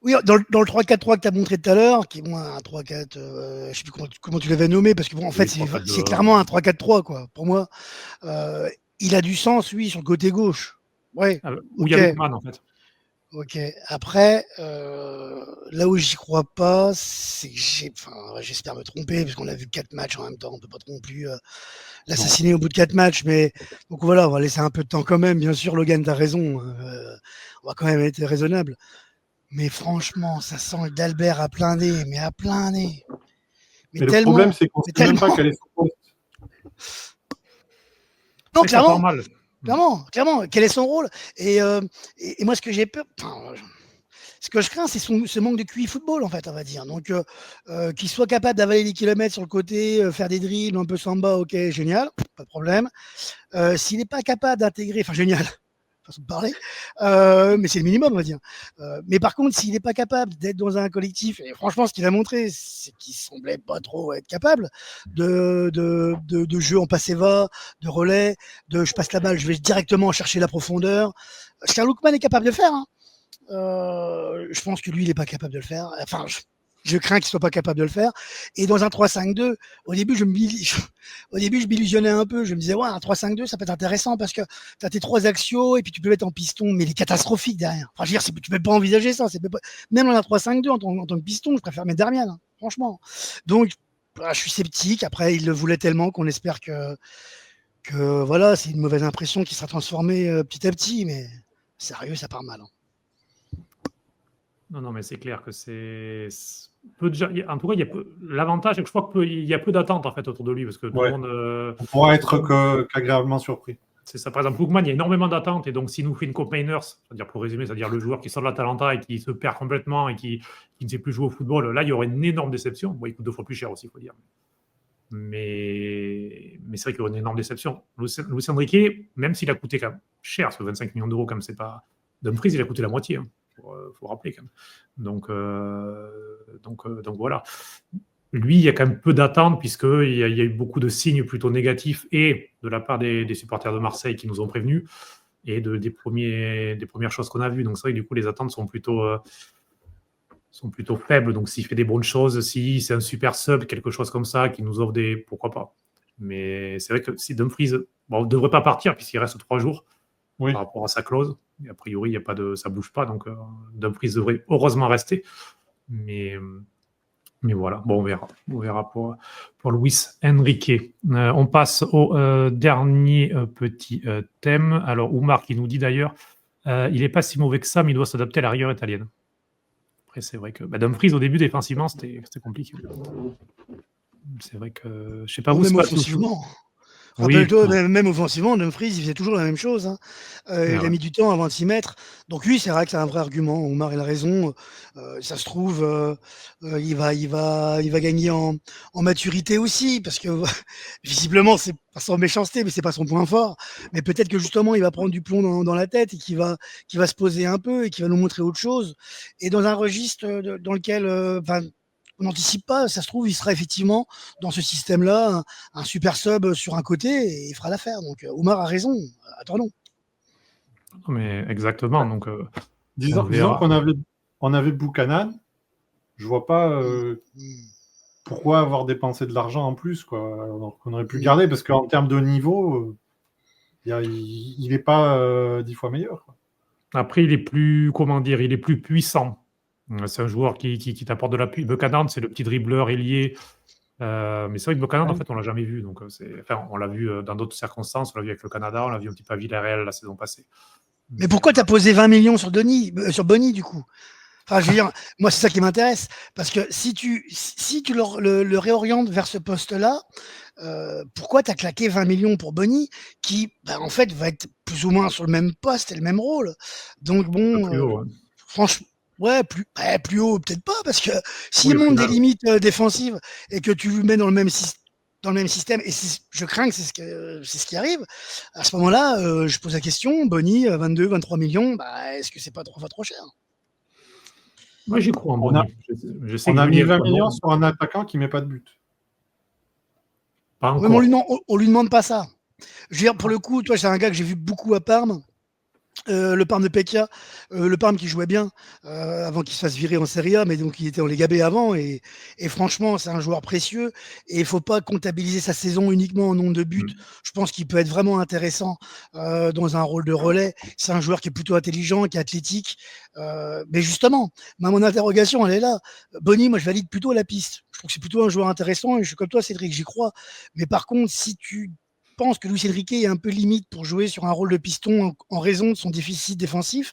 Oui, dans le 3-4-3 que tu as montré tout à l'heure, qui est un 3-4, je ne sais plus comment tu l'avais nommé, parce que bon, en fait, c'est clairement un 3-4-3, quoi. Pour moi, il a du sens, oui, sur le côté gauche. Ouais. Où il y a Lookman, en fait. Ok. Après, là où j'y crois pas, c'est que j'espère me tromper, parce qu'on a vu 4 matchs en même temps, on peut pas non plus l'assassiner au bout de 4 matchs, mais donc voilà, on va laisser un peu de temps quand même. Bien sûr, Logan, t'as raison, on va quand même être raisonnable. Mais franchement, ça sent d'Albert à plein nez, mais à plein nez. Mais le problème, c'est qu'on ne sait même pas quel est son poste. Non, clairement, quel est son rôle? Et moi, ce que j'ai peur, ce que je crains, c'est ce manque de QI football, en fait, on va dire. Donc, qu'il soit capable d'avaler des kilomètres sur le côté, faire des dribbles, un peu samba, ok, génial, pas de problème. S'il n'est pas capable d'intégrer, génial, façon de parler, mais c'est le minimum, on va dire. Mais par contre, s'il n'est pas capable d'être dans un collectif, et franchement, ce qu'il a montré, c'est qu'il semblait pas trop être capable de jeu en passe-va, de relais, je passe la balle, je vais directement chercher la profondeur. Ce qu'un Lookman est capable de faire, hein. Je pense que lui, il n'est pas capable de le faire. Enfin, je crains qu'il soit pas capable de le faire. Et dans un 3-5-2, au début, je m'illusionnais un peu. Je me disais, ouais, un 3-5-2, ça peut être intéressant parce que tu as tes 3 axiaux et puis tu peux mettre en piston, mais il est catastrophique derrière. Enfin, je veux dire, tu peux pas envisager ça. Même dans un 3-5-2, en tant que piston, je préfère mettre Darmian, hein, franchement. Donc, je suis sceptique. Après, il le voulait tellement qu'on espère que voilà, c'est une mauvaise impression qui sera transformée petit à petit, mais sérieux, ça part mal, hein. Non, mais c'est clair que peu de gens. En tout cas, l'avantage, c'est que je crois qu'il y a peu d'attentes en fait autour de lui parce que tout le monde. On pourra être qu'agréablement surpris. C'est ça. Par exemple, Lookman, il y a énormément d'attentes et donc s'il nous fait une Coupe Miners, c'est-à-dire pour résumer, c'est-à-dire le joueur qui sort de l'Atalanta et qui se perd complètement et qui ne sait plus jouer au football, là, il y aurait une énorme déception. Bon, il coûte 2 fois plus cher aussi, il faut dire. Mais c'est vrai qu'il y aurait une énorme déception. Luis Enrique, même s'il a coûté quand même cher, parce que 25 millions d'euros, comme c'est pas. Dumfries, il a coûté la moitié. Faut rappeler quand même. Donc voilà. Lui, il y a quand même peu d'attentes puisqu'il y a eu beaucoup de signes plutôt négatifs et de la part des supporters de Marseille qui nous ont prévenus et des premières choses qu'on a vues. Donc c'est vrai que du coup, les attentes sont plutôt faibles. Donc s'il fait des bonnes choses, si c'est un super sub, quelque chose comme ça, qui nous offre des... Pourquoi pas. Mais c'est vrai que si Dumfries ne devrait pas partir puisqu'il reste 3 jours par rapport à sa clause. Et a priori, il y a pas ça ne bouge pas. Donc Dumfries devrait heureusement rester. Mais voilà, bon, on verra pour Luis Enrique. On passe au dernier petit thème. Alors, Oumar qui nous dit d'ailleurs, il n'est pas si mauvais que ça, mais il doit s'adapter à la rigueur italienne. Après, c'est vrai que Dumfries, au début, défensivement, c'était compliqué. C'est vrai que, je ne sais pas vous, même offensivement. Rappelle-toi, même offensivement, Dumfries, il faisait toujours la même chose. Hein. Il a mis du temps avant de s'y mettre. Donc oui, c'est vrai que c'est un vrai argument. Oumar, il a raison. Ça se trouve, il va gagner en maturité aussi, parce que visiblement, c'est pas sans méchanceté, mais c'est pas son point fort. Mais peut-être que justement, il va prendre du plomb dans la tête et qu'il va se poser un peu et qu'il va nous montrer autre chose. Et dans un registre dans lequel, on n'anticipe pas, ça se trouve, il sera effectivement dans ce système-là un super sub sur un côté et il fera l'affaire. Donc Oumar a raison, attendons. Mais exactement. Donc, disons qu'on avait Buchanan, je vois pas pourquoi avoir dépensé de l'argent en plus, quoi. Donc, on aurait pu garder parce qu'en termes de niveau, il n'est pas 10 fois meilleur, quoi. Après, il est plus puissant. C'est un joueur qui t'apporte de l'appui. Buchanan, c'est le petit dribbleur ailier. Mais c'est vrai que Buchanan, en fait, on l'a jamais vu. Donc, on l'a vu dans d'autres circonstances. On l'a vu avec le Canada, on l'a vu un petit peu à Villarreal la saison passée. Mais pourquoi tu as posé 20 millions sur Bonny, du coup? Enfin, je veux dire, moi, c'est ça qui m'intéresse. Parce que si tu le réorientes vers ce poste-là, pourquoi tu as claqué 20 millions pour Bonny, qui, en fait, va être plus ou moins sur le même poste et le même rôle? Donc, bon, plus haut, franchement, plus haut, peut-être pas, parce que s'il monte des limites défensives et que tu le mets dans le même système, et je crains que c'est ce qui arrive, à ce moment-là, je pose la question, Bonny, 22, 23 millions, est-ce que c'est pas 3 fois trop cher? Moi, j'y crois en Bonny. On a mis 20 millions sur un attaquant qui met pas de but. Pas encore. Mais on lui demande pas ça. Je veux dire, pour le coup, toi, c'est un gars que j'ai vu beaucoup à Parme. Le Parme de Pecchia, le Parme qui jouait bien avant qu'il se fasse virer en Serie A, mais donc il était en Lega B avant, et franchement c'est un joueur précieux et il faut pas comptabiliser sa saison uniquement en nombre de buts. Je pense qu'il peut être vraiment intéressant dans un rôle de relais. C'est un joueur qui est plutôt intelligent, qui est athlétique, mais justement, mon interrogation elle est là. Bonny, moi je valide plutôt la piste. Je trouve que c'est plutôt un joueur intéressant et je suis comme toi Cédric, j'y crois. Mais par contre, si tu pense que Luis Enrique est un peu limite pour jouer sur un rôle de piston en raison de son déficit défensif.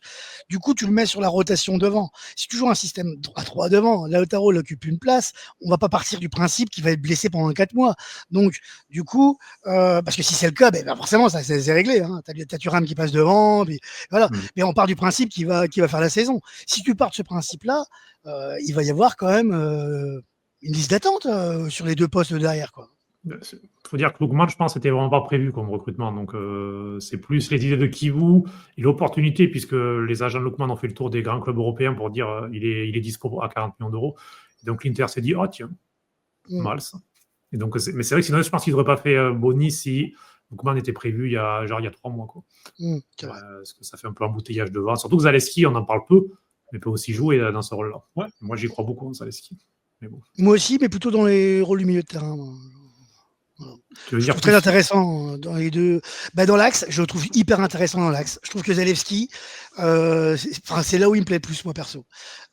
Du coup, tu le mets sur la rotation devant. Si tu joues un système à 3 devant, Lautaro occupe une place, on va pas partir du principe qu'il va être blessé pendant 4 mois. Donc, du coup, parce que si c'est le cas, forcément, ça c'est réglé. Hein. T'as Thuram qui passe devant, puis voilà. Mais on part du principe qu'il va faire la saison. Si tu pars de ce principe-là, il va y avoir quand même une liste d'attente sur les 2 postes derrière, quoi. Il faut dire que Lookman, je pense, c'était vraiment pas prévu comme recrutement. Donc, c'est plus les idées de Kivu et l'opportunité, puisque les agents de Lookman ont fait le tour des grands clubs européens pour dire il est dispo à 40 millions d'euros. Et donc, l'Inter s'est dit, oh tiens, mal ça. Et donc, mais c'est vrai que sinon, je pense qu'il n'aurait pas fait Bonny si Lookman était prévu il y a 3 mois. Quoi. Parce que ça fait un peu embouteillage devant. Surtout que Zaleski, on en parle peu, mais peut aussi jouer dans ce rôle-là. Ouais. Moi, j'y crois beaucoup, Zaleski. Mais bon. Moi aussi, mais plutôt dans les rôles du milieu de terrain. Je trouve très intéressant dans les deux. Dans l'axe, je le trouve hyper intéressant dans l'axe. Je trouve que Zalewski, c'est là où il me plaît le plus, moi perso.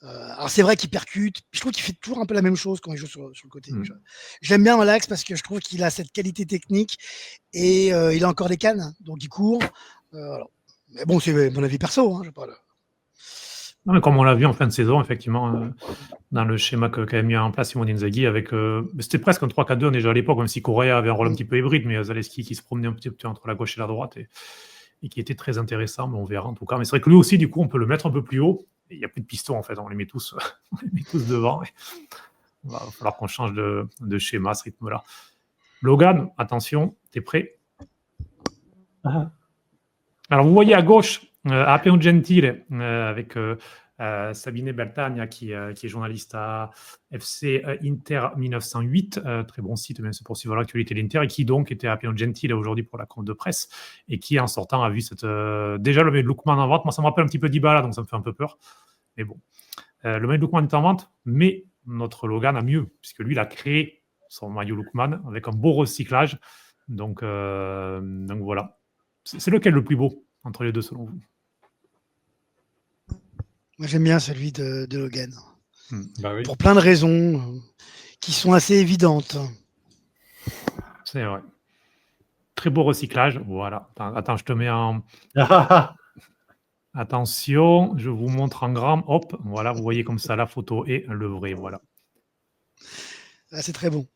Alors c'est vrai qu'il percute. Je trouve qu'il fait toujours un peu la même chose quand il joue sur le côté. Je l'aime bien dans l'axe parce que je trouve qu'il a cette qualité technique et il a encore des cannes, donc il court. Voilà. Mais bon, c'est mon avis perso. Hein, Non, mais comme on l'a vu en fin de saison, effectivement, dans le schéma qu'avait mis en place Simone Inzaghi, avec, c'était presque un 3-4-2 déjà à l'époque, même si Correa avait un rôle un petit peu hybride, mais Zalewski qui se promenait un petit peu entre la gauche et la droite et qui était très intéressant, mais on verra en tout cas. Mais c'est vrai que lui aussi, du coup, on peut le mettre un peu plus haut. Il n'y a plus de pistons en fait, on les met tous, on les met tous devant. Il va falloir qu'on change de schéma à ce rythme-là. Logan, attention, t'es prêt? Alors, vous voyez à gauche Appian Gentile avec Sabine Beltagna qui est journaliste à FC Inter 1908, très bon site, même c'est pour suivre l'actualité de l'Inter, et qui donc était à Appian Gentile aujourd'hui pour la conf de presse, et qui en sortant a vu déjà le maillot de Lookman en vente. Moi, ça me rappelle un petit peu Dybala, donc ça me fait un peu peur. Mais bon, le maillot de Lookman est en vente, mais notre Logan a mieux, puisque lui, il a créé son maillot Lookman avec un beau recyclage. Donc voilà. C'est lequel le plus beau entre les deux, selon vous? Moi, j'aime bien celui de Logan. Bah oui. Pour plein de raisons qui sont assez évidentes. C'est vrai. Très beau recyclage. Voilà. Attends, je te mets en... Attention, je vous montre en grand. Hop, voilà, vous voyez comme ça la photo et le vrai, voilà. Ah, c'est très bon.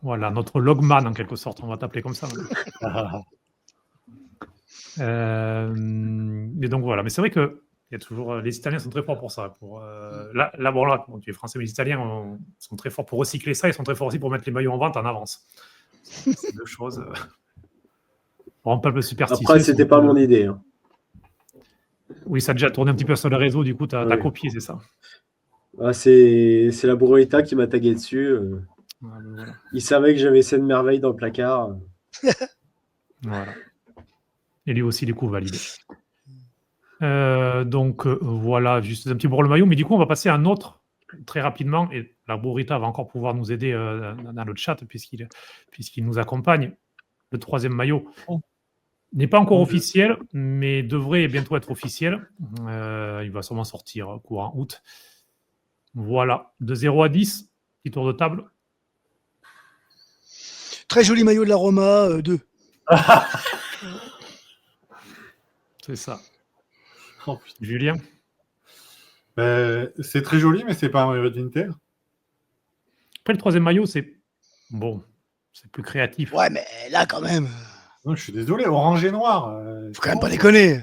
Voilà, notre logman en quelque sorte, on va t'appeler comme ça. Et donc voilà, mais c'est vrai que il y a toujours, les Italiens sont très forts pour ça. Bon, tu es français, mais les Italiens sont très forts pour recycler ça, ils sont très forts aussi pour mettre les maillots en vente en avance. C'est deux choses. Un peu superstitieux. Après, c'était pas mon idée. Hein. Oui, ça a déjà tourné un petit peu sur le réseau, du coup, tu as copié, c'est ça? Ah, c'est la Burrita qui m'a tagué dessus. Voilà. Il savait que j'avais cette merveille dans le placard. Voilà. Et lui aussi, du coup, validé. Donc, voilà, juste un petit peu pour le maillot. Mais du coup, on va passer à un autre très rapidement. Et la Burrita va encore pouvoir nous aider dans le chat puisqu'il nous accompagne. Le troisième maillot n'est pas encore officiel, mais devrait bientôt être officiel. Il va sûrement sortir courant août. Voilà, de 0 à 10, petit tour de table. Très joli maillot de la Roma, 2. C'est ça. Oh, Julien? C'est très joli, mais c'est pas un maillot d'Inter. Après, le troisième maillot, c'est bon, c'est plus créatif. Ouais, mais là, quand même. Non, je suis désolé, orange et noir. Faut quand même pas déconner.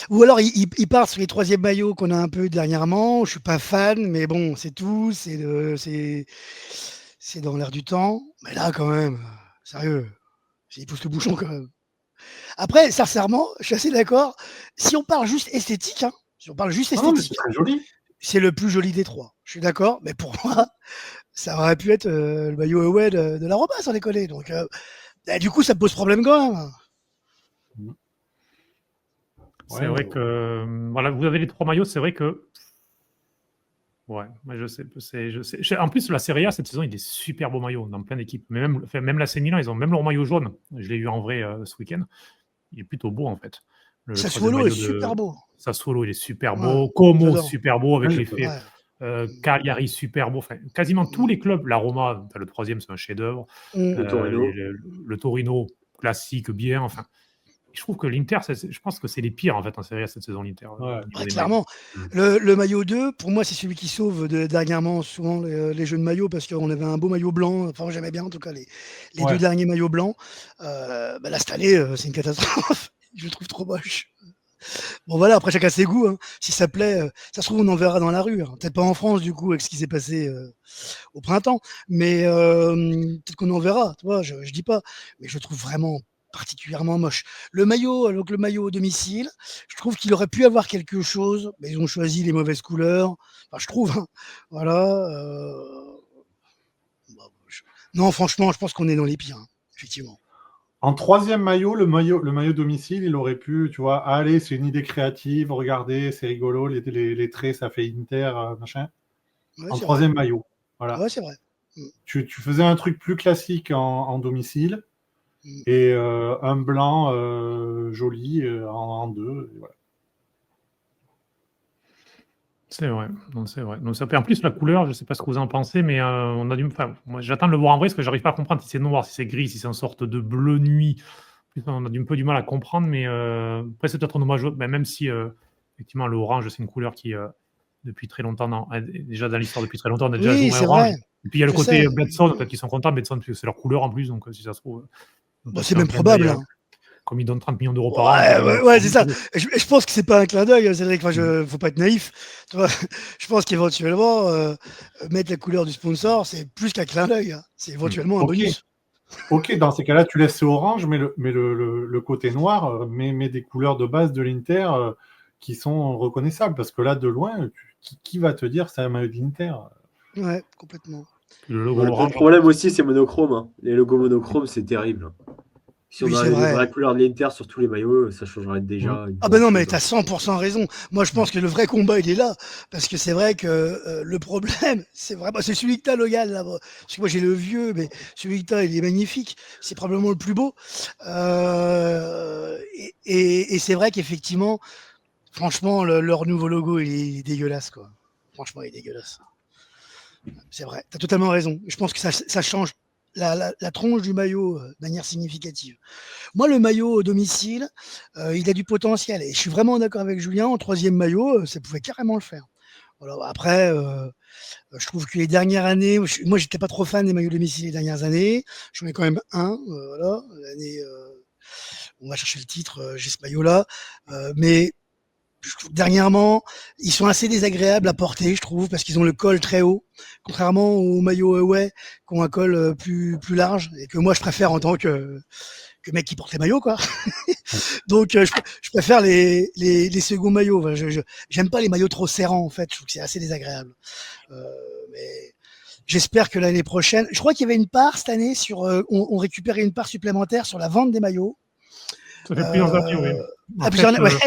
Ou alors, il part sur les troisièmes maillots qu'on a un peu dernièrement. Je suis pas fan, mais bon, c'est tout. C'est dans l'air du temps. Mais là, quand même, sérieux, il pousse le bouchon quand même. Après, sincèrement, je suis assez d'accord. Si on parle juste esthétique, c'est très joli. C'est le plus joli des trois. Je suis d'accord, mais pour moi, ça aurait pu être le maillot away de la Roma, sans déconner. Donc, du coup, ça pose problème quand même. C'est vrai que voilà, vous avez les trois maillots, c'est vrai que ouais, moi je sais. En plus, la Serie A cette saison, il y a des super beaux maillots dans plein d'équipes. Mais même l'AC Milan, ils ont même leur maillot jaune. Je l'ai eu en vrai ce week-end. Il est plutôt beau en fait. Sassuolo est super beau. Sassuolo, il est super beau. Como, super beau avec l'effet. Ouais. Cagliari, super beau. Enfin, quasiment tous les clubs. La Roma, le troisième, c'est un chef-d'œuvre. Le Torino, classique, bien. Enfin, je trouve que l'Inter, je pense que c'est les pires en fait en Serie A cette saison, l'Inter. Clairement. Le maillot 2, pour moi, c'est celui qui sauve dernièrement souvent les jeux de maillot parce qu'on avait un beau maillot blanc. Enfin, j'aimais bien en tout cas les deux derniers maillots blancs. Là, cette année, c'est une catastrophe. Je le trouve trop moche. Bon, voilà, après chacun ses goûts. Hein. Si ça plaît, ça se trouve, on en verra dans la rue. Hein. Peut-être pas en France, du coup, avec ce qui s'est passé au printemps. Mais peut-être qu'on en verra. Tu vois, je dis pas. Mais je le trouve vraiment particulièrement moche. Le maillot au domicile, je trouve qu'il aurait pu avoir quelque chose, mais ils ont choisi les mauvaises couleurs. Enfin, je trouve. Hein. Voilà. Non, franchement, je pense qu'on est dans les pires, hein, effectivement. En troisième maillot, le maillot domicile, il aurait pu, tu vois, allez, c'est une idée créative, regardez, c'est rigolo, les traits, ça fait Inter, machin. Ouais, en troisième maillot. Voilà. Ouais, c'est vrai. Tu faisais un truc plus classique en domicile et un blanc joli en deux. Et voilà. C'est vrai, non, c'est vrai. Donc, en plus, la couleur, je ne sais pas ce que vous en pensez, mais on a moi, j'attends de le voir en vrai, parce que j'arrive pas à comprendre si c'est noir, si c'est gris, si c'est une sorte de bleu nuit. On a un peu du mal à comprendre, mais après, c'est peut-être un hommage, même si Effectivement, le orange, c'est une couleur qui, depuis très longtemps, déjà dans l'histoire depuis très longtemps, on a déjà Oui, joué c'est orange. vrai. Et puis il y a le Je côté sais. Bledson, peut-être qu'ils sont contents, Bledson, parce que c'est leur couleur en plus, donc si ça se trouve, Bon, peut-être c'est c'est un même clin d'œil, probable. Hein. comme ils donnent 30 millions d'euros par an, Ouais, ils ouais, vont ouais, c'est ça. jouer. Je pense que c'est pas un clin d'œil, Cédric. Enfin, faut pas être naïf. Tu vois, je pense qu'éventuellement, mettre la couleur du sponsor, c'est plus qu'un clin d'œil. Hein. C'est éventuellement un Ok, bonus. ok, dans ces cas-là, tu laisses orange, mais le côté noir met des couleurs de base de l'Inter qui sont reconnaissables. Parce que là, de loin, qui va te dire c'est un maillot de l'Inter? Ouais, complètement. Puis le logo Ouais, le orange, en problème plus. aussi, c'est monochrome. Hein. Les logos monochromes, c'est terrible. Si on Oui, c'est avait les vrai. vraies couleurs de l'Inter sur tous les maillots, ça changerait déjà une Ah ben non, mais chose. t'as 100% raison. Moi, je pense que le vrai combat, il est là. Parce que c'est vrai que le problème, c'est vraiment, c'est celui que t'as, Logan, là. Parce que moi, j'ai le vieux, mais celui que t'as, il est magnifique. C'est probablement le plus beau. Et c'est vrai qu'effectivement, franchement, leur nouveau logo, il est dégueulasse, quoi. Franchement, il est dégueulasse. C'est vrai. T'as totalement raison. Je pense que ça change la tronche du maillot de manière significative. Moi, le maillot au domicile, il a du potentiel. Et je suis vraiment d'accord avec Julien. En troisième maillot, ça pouvait carrément le faire. Voilà. Après, je trouve que les dernières années, moi, j'étais pas trop fan des maillots domicile les dernières années. J'en ai quand même un. Voilà. L'année, on va chercher le titre. J'ai ce maillot-là, mais dernièrement, ils sont assez désagréables à porter, je trouve, parce qu'ils ont le col très haut, contrairement aux maillots away qui ont un col plus large et que moi je préfère en tant que mec qui porte les maillots, quoi. Donc je préfère les seconds maillots. Enfin, j'aime pas les maillots trop serrants, en fait. Je trouve que c'est assez désagréable. Mais j'espère que l'année prochaine, je crois qu'il y avait une part cette année sur, on récupérait une part supplémentaire sur la vente des maillots. Ça fait plusieurs années, oui. Ah, En plusieurs fait, années, ouais.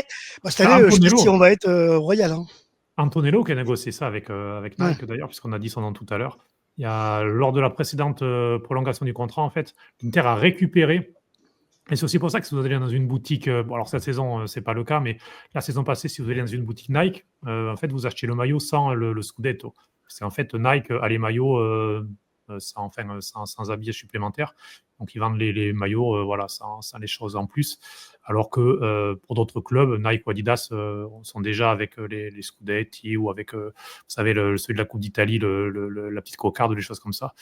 Bah, cette année, je sais pas si Antonello, on va être royal. Hein. Antonello qui a négocié ça avec Ouais. Nike, d'ailleurs, puisqu'on a dit son nom tout à l'heure. Lors de la précédente prolongation du contrat, en fait, l'Inter a récupéré. Et c'est aussi pour ça que si vous allez dans une boutique, bon, alors cette saison, c'est pas le cas, mais la saison passée, si vous allez dans une boutique Nike, en fait, vous achetez le maillot sans le Scudetto. C'est en fait Nike a les maillots sans habillés supplémentaires. Donc, ils vendent les maillots voilà, sans les choses en plus. Alors que pour d'autres clubs, Nike ou Adidas sont déjà avec les Scudetti ou avec, vous savez, celui de la Coupe d'Italie, la petite cocarde, des choses comme ça.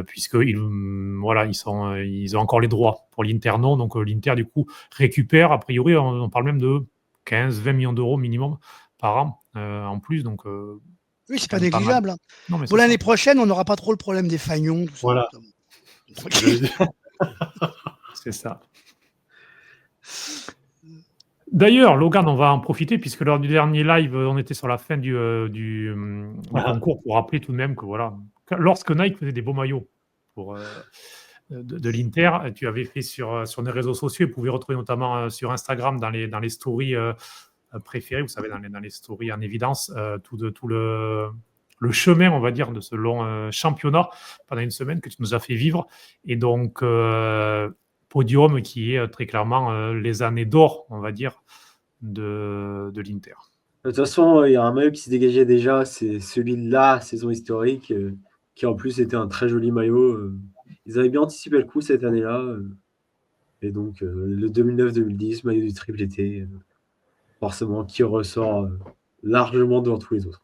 Puisqu'ils voilà, ils ont encore les droits. Pour l'Inter, non. Donc, l'Inter, du coup, récupère, a priori, on parle même de 15-20 millions d'euros minimum par an en plus. Donc, Oui, c'est quand pas même pas mal. négligeable. Hein. Non, mais Pour c'est ça. l'année prochaine, on n'aura pas trop le problème des fagnons, tout ça. Voilà, Ça va. c'est ce que j'allais dire. C'est ça. D'ailleurs, Logan, on va en profiter puisque lors du dernier live, on était sur la fin du concours pour rappeler tout de même que voilà, lorsque Nike faisait des beaux maillots pour, de l'Inter, tu avais fait sur les réseaux sociaux, vous pouvez retrouver notamment sur Instagram dans les stories préférées, vous savez, dans les stories en évidence, tout le chemin, on va dire, de ce long championnat pendant une semaine que tu nous as fait vivre. Et donc, podium qui est très clairement les années d'or, on va dire, de l'Inter. De toute façon, il y a un maillot qui se dégageait déjà, c'est celui de la saison historique, qui en plus était un très joli maillot. Ils avaient bien anticipé le coup cette année-là. Et donc, le 2009-2010, maillot du triple été, forcément, qui ressort largement devant tous les autres.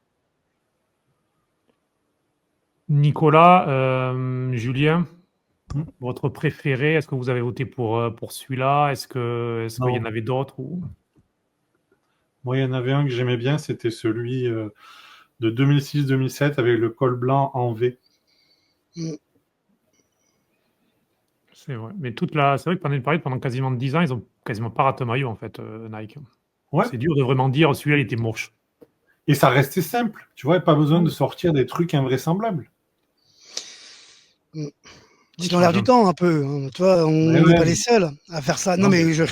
Nicolas, Julien, votre préféré, est-ce que vous avez voté pour celui-là? Est-ce qu'il y en avait d'autres ou... Moi, il y en avait un que j'aimais bien, c'était celui de 2006-2007 avec le col blanc en V. C'est vrai. Mais c'est vrai que pendant une période, pendant quasiment 10 ans, ils n'ont quasiment pas raté un maillot, en fait, Nike. Ouais. C'est dur de vraiment dire celui-là, il était moche. Et ça restait simple, tu vois, pas besoin de sortir des trucs invraisemblables. C'est dans l'air du temps un peu. Hein. Tu vois, on n'est pas les seuls à faire ça. Non, mais je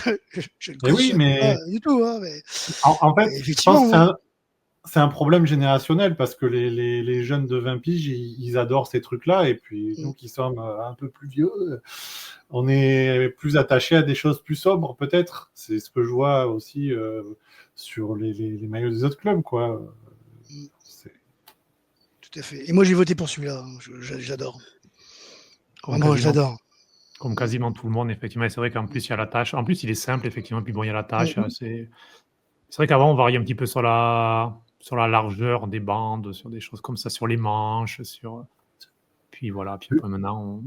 mais oui, mais pas du tout. Hein, mais... En fait, effectivement, je pense que c'est un problème générationnel parce que les jeunes de 20 piges, ils adorent ces trucs-là. Et puis, nous qui sommes un peu plus vieux, on est plus attachés à des choses plus sobres, peut-être. C'est ce que je vois aussi sur les maillots des autres clubs, quoi. Tout à fait. Et moi, j'ai voté pour celui-là. J'adore. Vraiment, j'adore. Comme quasiment tout le monde, effectivement. Et c'est vrai qu'en plus, il y a la tâche. En plus, il est simple, effectivement. Puis bon, il y a la tâche. C'est vrai qu'avant, on variait un petit peu sur la largeur des bandes, sur des choses comme ça, sur les manches, puis voilà. Puis après, maintenant,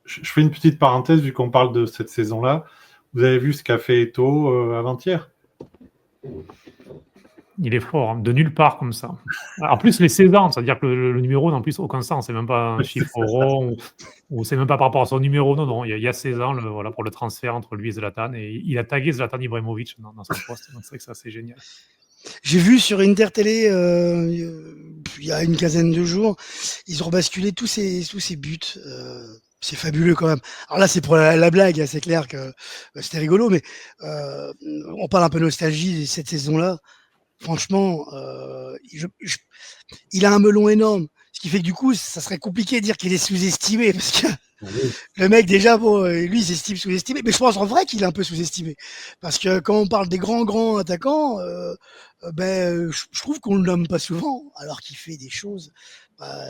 Je fais une petite parenthèse vu qu'on parle de cette saison-là. Vous avez vu ce qu'a fait Eto'o avant-hier? il est fort, hein, de nulle part comme ça. En plus, les 16 ans, c'est-à-dire que le numéro n'a en plus aucun sens. C'est même pas un chiffre rond ou c'est même pas par rapport à son numéro. Non. Il y a 16 ans voilà, pour le transfert entre lui et Zlatan. Et il a tagué Zlatan Ibrahimovic dans son poste. Donc c'est vrai que c'est assez génial. J'ai vu sur Inter Télé il y a une quinzaine de jours, ils ont rebasculé tous ces buts. C'est fabuleux quand même. Alors là, c'est pour la blague, c'est clair que c'était rigolo, mais on parle un peu nostalgie de cette saison-là. Franchement, il a un melon énorme, ce qui fait que du coup, ça serait compliqué de dire qu'il est sous-estimé, parce que le mec déjà, lui, il s'estime sous-estimé, mais je pense en vrai qu'il est un peu sous-estimé, parce que quand on parle des grands attaquants, je trouve qu'on le nomme pas souvent, alors qu'il fait des choses.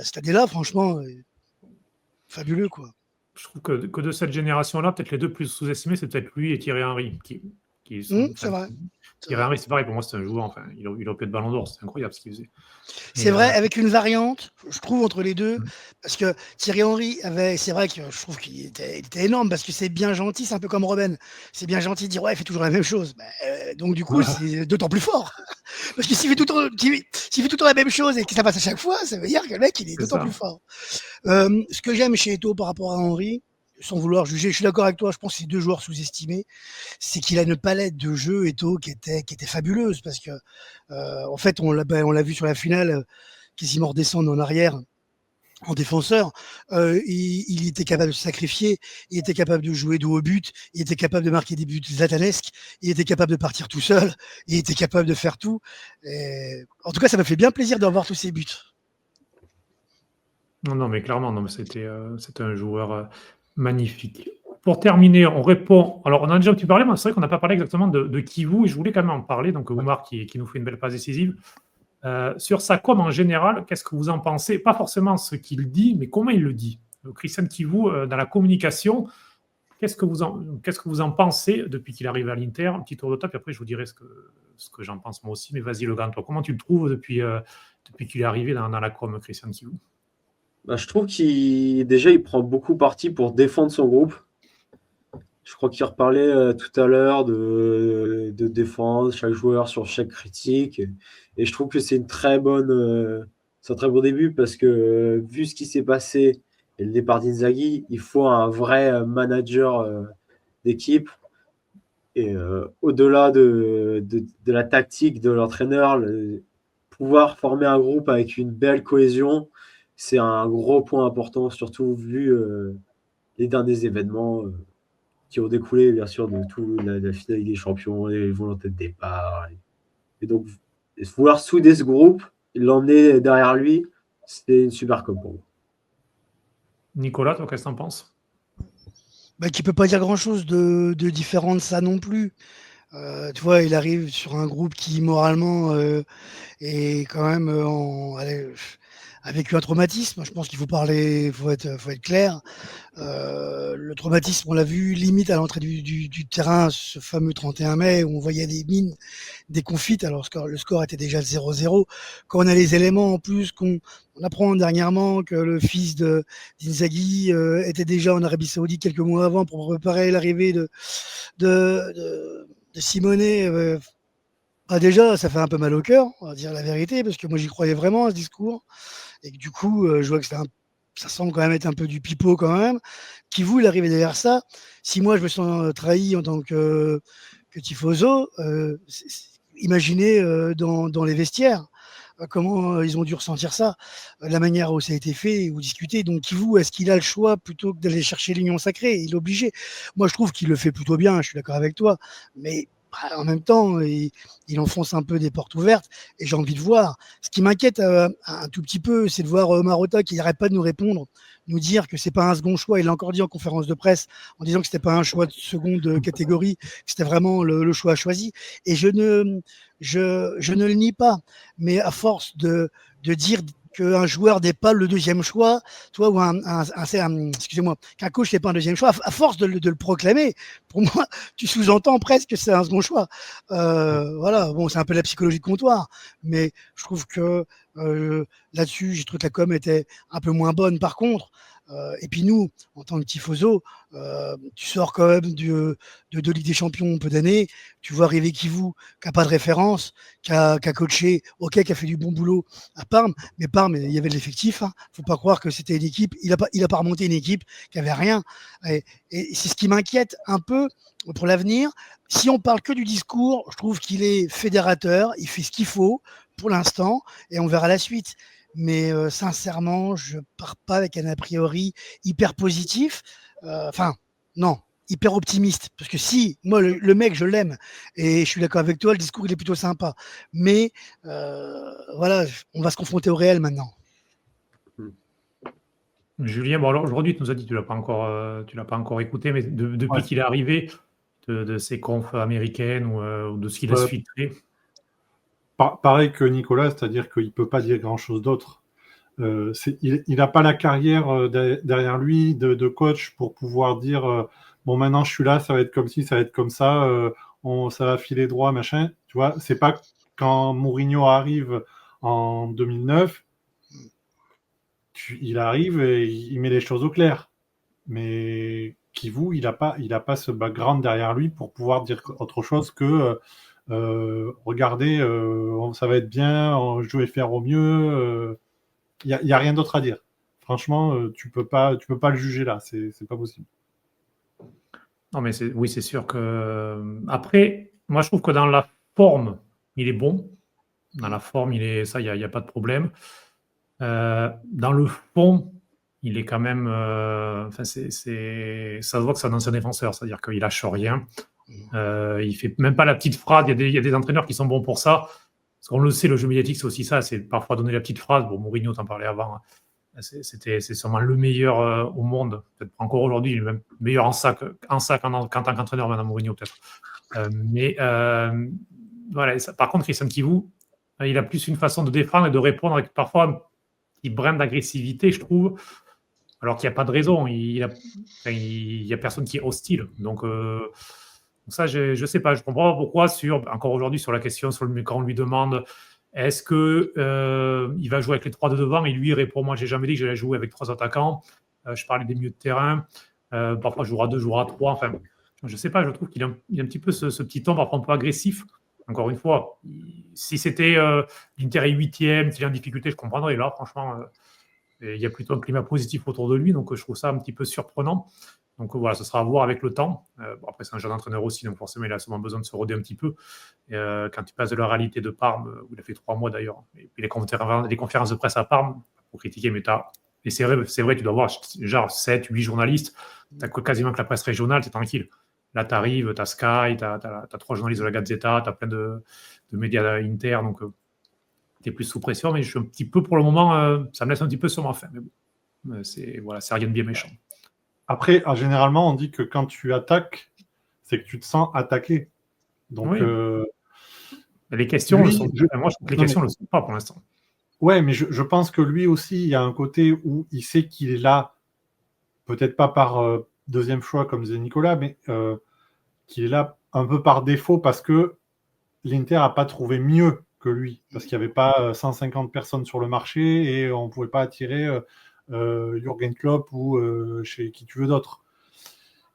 Cette année-là, franchement, fabuleux quoi. Je trouve que de cette génération-là, peut-être les deux plus sous-estimés, c'est peut-être lui et Thierry Henry. C'est vrai. Thierry Henry, c'est pareil, pour moi, c'est un joueur. Il aurait pu être ballon d'or, c'est incroyable ce qu'il faisait. C'est vrai, avec une variante, je trouve, entre les deux, parce que Thierry Henry c'est vrai que je trouve qu'il était énorme, parce que c'est bien gentil, c'est un peu comme Robben. C'est bien gentil de dire, ouais, il fait toujours la même chose. Donc, du coup, c'est d'autant plus fort. Parce que s'il fait tout le temps la même chose et que ça passe à chaque fois, ça veut dire que le mec, il est d'autant plus fort. Ce que j'aime chez Eto'o par rapport à Henry, sans vouloir juger, je suis d'accord avec toi, je pense que c'est deux joueurs sous-estimés, c'est qu'il a une palette de jeux Eto'o qui était fabuleuse, parce que en fait on l'a vu sur la finale, quasiment redescendre en arrière en défenseur, il était capable de se sacrifier, il était capable de jouer dos au but, il était capable de marquer des buts zlatanesques, il était capable de partir tout seul, il était capable de faire tout. En tout cas, ça m'a fait bien plaisir de revoir tous ces buts. Non, mais clairement, non, mais c'était un joueur magnifique. Pour terminer, on répond. Alors, on a déjà un petit peu parlé, mais c'est vrai qu'on n'a pas parlé exactement de Kivu, et je voulais quand même en parler. Donc, Oumar qui nous fait une belle passe décisive. Sur sa com en général, qu'est-ce que vous en pensez? Pas forcément ce qu'il dit, mais comment il le dit. Christian Kivu, dans la communication, qu'est-ce que vous en pensez depuis qu'il arrive à l'Inter? Un petit tour de top, et après je vous dirai ce que j'en pense moi aussi. Mais vas-y, Logan, toi, comment tu le trouves depuis qu'il est arrivé dans la com, Christian Kivu? Je trouve il prend beaucoup parti pour défendre son groupe. Je crois qu'il reparlait tout à l'heure de défense, chaque joueur sur chaque critique. Et je trouve que c'est un très bon début, parce que vu ce qui s'est passé et le départ d'Inzaghi, il faut un vrai manager d'équipe. Et au-delà de la tactique de l'entraîneur, pouvoir former un groupe avec une belle cohésion, c'est un gros point important, surtout vu les derniers événements qui ont découlé, bien sûr, de tout la finale des champions, les volontés de départ. Et donc, vouloir souder ce groupe, l'emmener derrière lui, c'était une super com pour moi. Nicolas, toi, qu'est-ce que t'en penses? Qui peut pas dire grand-chose de différent de ça non plus. Tu vois, il arrive sur un groupe qui, moralement, est quand même a vécu un traumatisme. Je pense qu'il faut être clair. Le traumatisme, on l'a vu limite à l'entrée du terrain, ce fameux 31 mai, où on voyait des mines déconfites, alors le score était déjà 0-0. Quand on a les éléments en plus, qu'on apprend dernièrement que le fils d'Inzaghi était déjà en Arabie Saoudite quelques mois avant pour préparer l'arrivée de Simonet, déjà, ça fait un peu mal au cœur, on va dire la vérité, parce que moi j'y croyais vraiment à ce discours, et que du coup, je vois que ça semble quand même être un peu du pipeau quand même. Kivu, il arrive derrière ça. Si moi je me sens trahi en tant que tifoso, imaginez dans les vestiaires comment ils ont dû ressentir ça, la manière où ça a été fait ou discuté. Donc Kivu, est-ce qu'il a le choix plutôt que d'aller chercher l'union sacrée? Il est obligé. Moi je trouve qu'il le fait plutôt bien, je suis d'accord avec toi, mais en même temps, il enfonce un peu des portes ouvertes, et j'ai envie de voir. Ce qui m'inquiète un tout petit peu, c'est de voir Marotta qui n'arrête pas de nous répondre, nous dire que c'est pas un second choix. Il l'a encore dit en conférence de presse, en disant que c'était pas un choix de seconde catégorie, que c'était vraiment le choix choisi. Et je ne le nie pas, mais à force de de dire qu'un joueur n'est pas le deuxième choix, toi, ou excusez-moi, qu'un coach n'est pas un deuxième choix, à force de le proclamer, pour moi, tu sous-entends presque que c'est un second choix. Voilà, bon, c'est un peu la psychologie de comptoir, mais je trouve que là-dessus, j'ai trouvé que la com était un peu moins bonne. Par contre, et puis nous, en tant que tifoso, tu sors quand même de Ligue des Champions peu d'années, tu vois arriver Kivu, qui n'a pas de référence, qui a coaché, ok, qui a fait du bon boulot à Parme, mais Parme, il y avait de l'effectif. Hein. Faut pas croire que c'était une équipe. Il a pas remonté une équipe qui avait rien. Et c'est ce qui m'inquiète un peu pour l'avenir. Si on parle que du discours, je trouve qu'il est fédérateur. Il fait ce qu'il faut pour l'instant, et on verra la suite. Mais sincèrement, je pars pas avec un a priori hyper positif. Enfin, non, hyper optimiste. Parce que si, moi, le mec, je l'aime. Et je suis d'accord avec toi, le discours, il est plutôt sympa. Mais voilà, on va se confronter au réel maintenant. Julien, bon alors aujourd'hui, tu nous as dit, tu l'as pas encore écouté, mais depuis qu'il est arrivé, de ses confs américaines ou de ce qu'il a filtré. Pareil que Nicolas, c'est-à-dire qu'il ne peut pas dire grand-chose d'autre. Il n'a pas la carrière derrière lui de coach pour pouvoir dire bon, maintenant je suis là, ça va être comme ci, ça va être comme ça, ça va filer droit, machin. Tu vois, c'est pas quand Mourinho arrive en 2009, il arrive et il met les choses au clair. Mais Kivu, il n'a pas ce background derrière lui pour pouvoir dire autre chose que regardez, ça va être bien, je vais faire au mieux. Il n'y a rien d'autre à dire. Franchement, tu peux pas le juger là, c'est pas possible. Non, mais oui, c'est sûr que. Après, moi, je trouve que dans la forme, il est bon. Dans la forme, ça, il n'y a pas de problème. Dans le fond, il est quand même. Ça se voit que c'est un ancien défenseur, c'est-à-dire qu'il lâche rien. Il fait même pas la petite phrase. Il y a des entraîneurs qui sont bons pour ça. Parce qu'on le sait, le jeu médiatique, c'est aussi ça. C'est parfois donner la petite phrase. Bon, Mourinho, t'en parlais avant. Hein. C'est sûrement le meilleur au monde. Peut-être pas encore aujourd'hui, il est même meilleur en sac qu'en tant qu'entraîneur, maintenant Mourinho, peut-être. Voilà. Par contre, Christian Kivu, il a plus une façon de défendre et de répondre avec parfois un petit brin d'agressivité, je trouve. Alors qu'il n'y a pas de raison. Il y a personne qui est hostile. Donc ça, je ne sais pas. Je ne comprends pas pourquoi, encore aujourd'hui, sur la question, quand on lui demande est-ce qu'il va jouer avec les 3 de devant, et lui répond moi, je n'ai jamais dit que j'allais jouer avec 3 attaquants. Je parlais des milieux de terrain. Parfois, je jouera 2, je jouera 3. Enfin, je ne sais pas. Je trouve qu'il a un petit peu ce petit ton, parfois un peu agressif. Encore une fois, si c'était l'Inter est 8e, s'il est en difficulté, je comprendrais. Là, franchement, il y a plutôt un climat positif autour de lui. Donc, je trouve ça un petit peu surprenant. Donc voilà, ce sera à voir avec le temps. Après, c'est un jeune entraîneur aussi, donc forcément, il a souvent besoin de se roder un petit peu. Quand tu passes de la réalité de Parme, où il a fait 3 mois d'ailleurs, et puis les conférences de presse à Parme, pour critiquer, mais et c'est vrai, tu dois avoir genre 7, 8 journalistes, tu as quasiment que la presse régionale, tu es tranquille. Là, tu arrives, tu as Sky, tu as 3 journalistes de la Gazzetta, tu as plein de médias inter, donc tu es plus sous pression, mais je suis un petit peu, pour le moment, ça me laisse un petit peu sur ma faim. Mais bon, c'est rien de bien méchant. Après, généralement, on dit que quand tu attaques, c'est que tu te sens attaqué. Donc, oui. Les questions, moi, je trouve que les questions ne le sont pas pour l'instant. Ouais, mais je pense que lui aussi, il y a un côté où il sait qu'il est là, peut-être pas par deuxième choix comme disait Nicolas, mais qu'il est là un peu par défaut parce que l'Inter n'a pas trouvé mieux que lui, parce qu'il n'y avait pas 150 personnes sur le marché et on ne pouvait pas attirer Jürgen Klopp ou chez qui tu veux d'autre.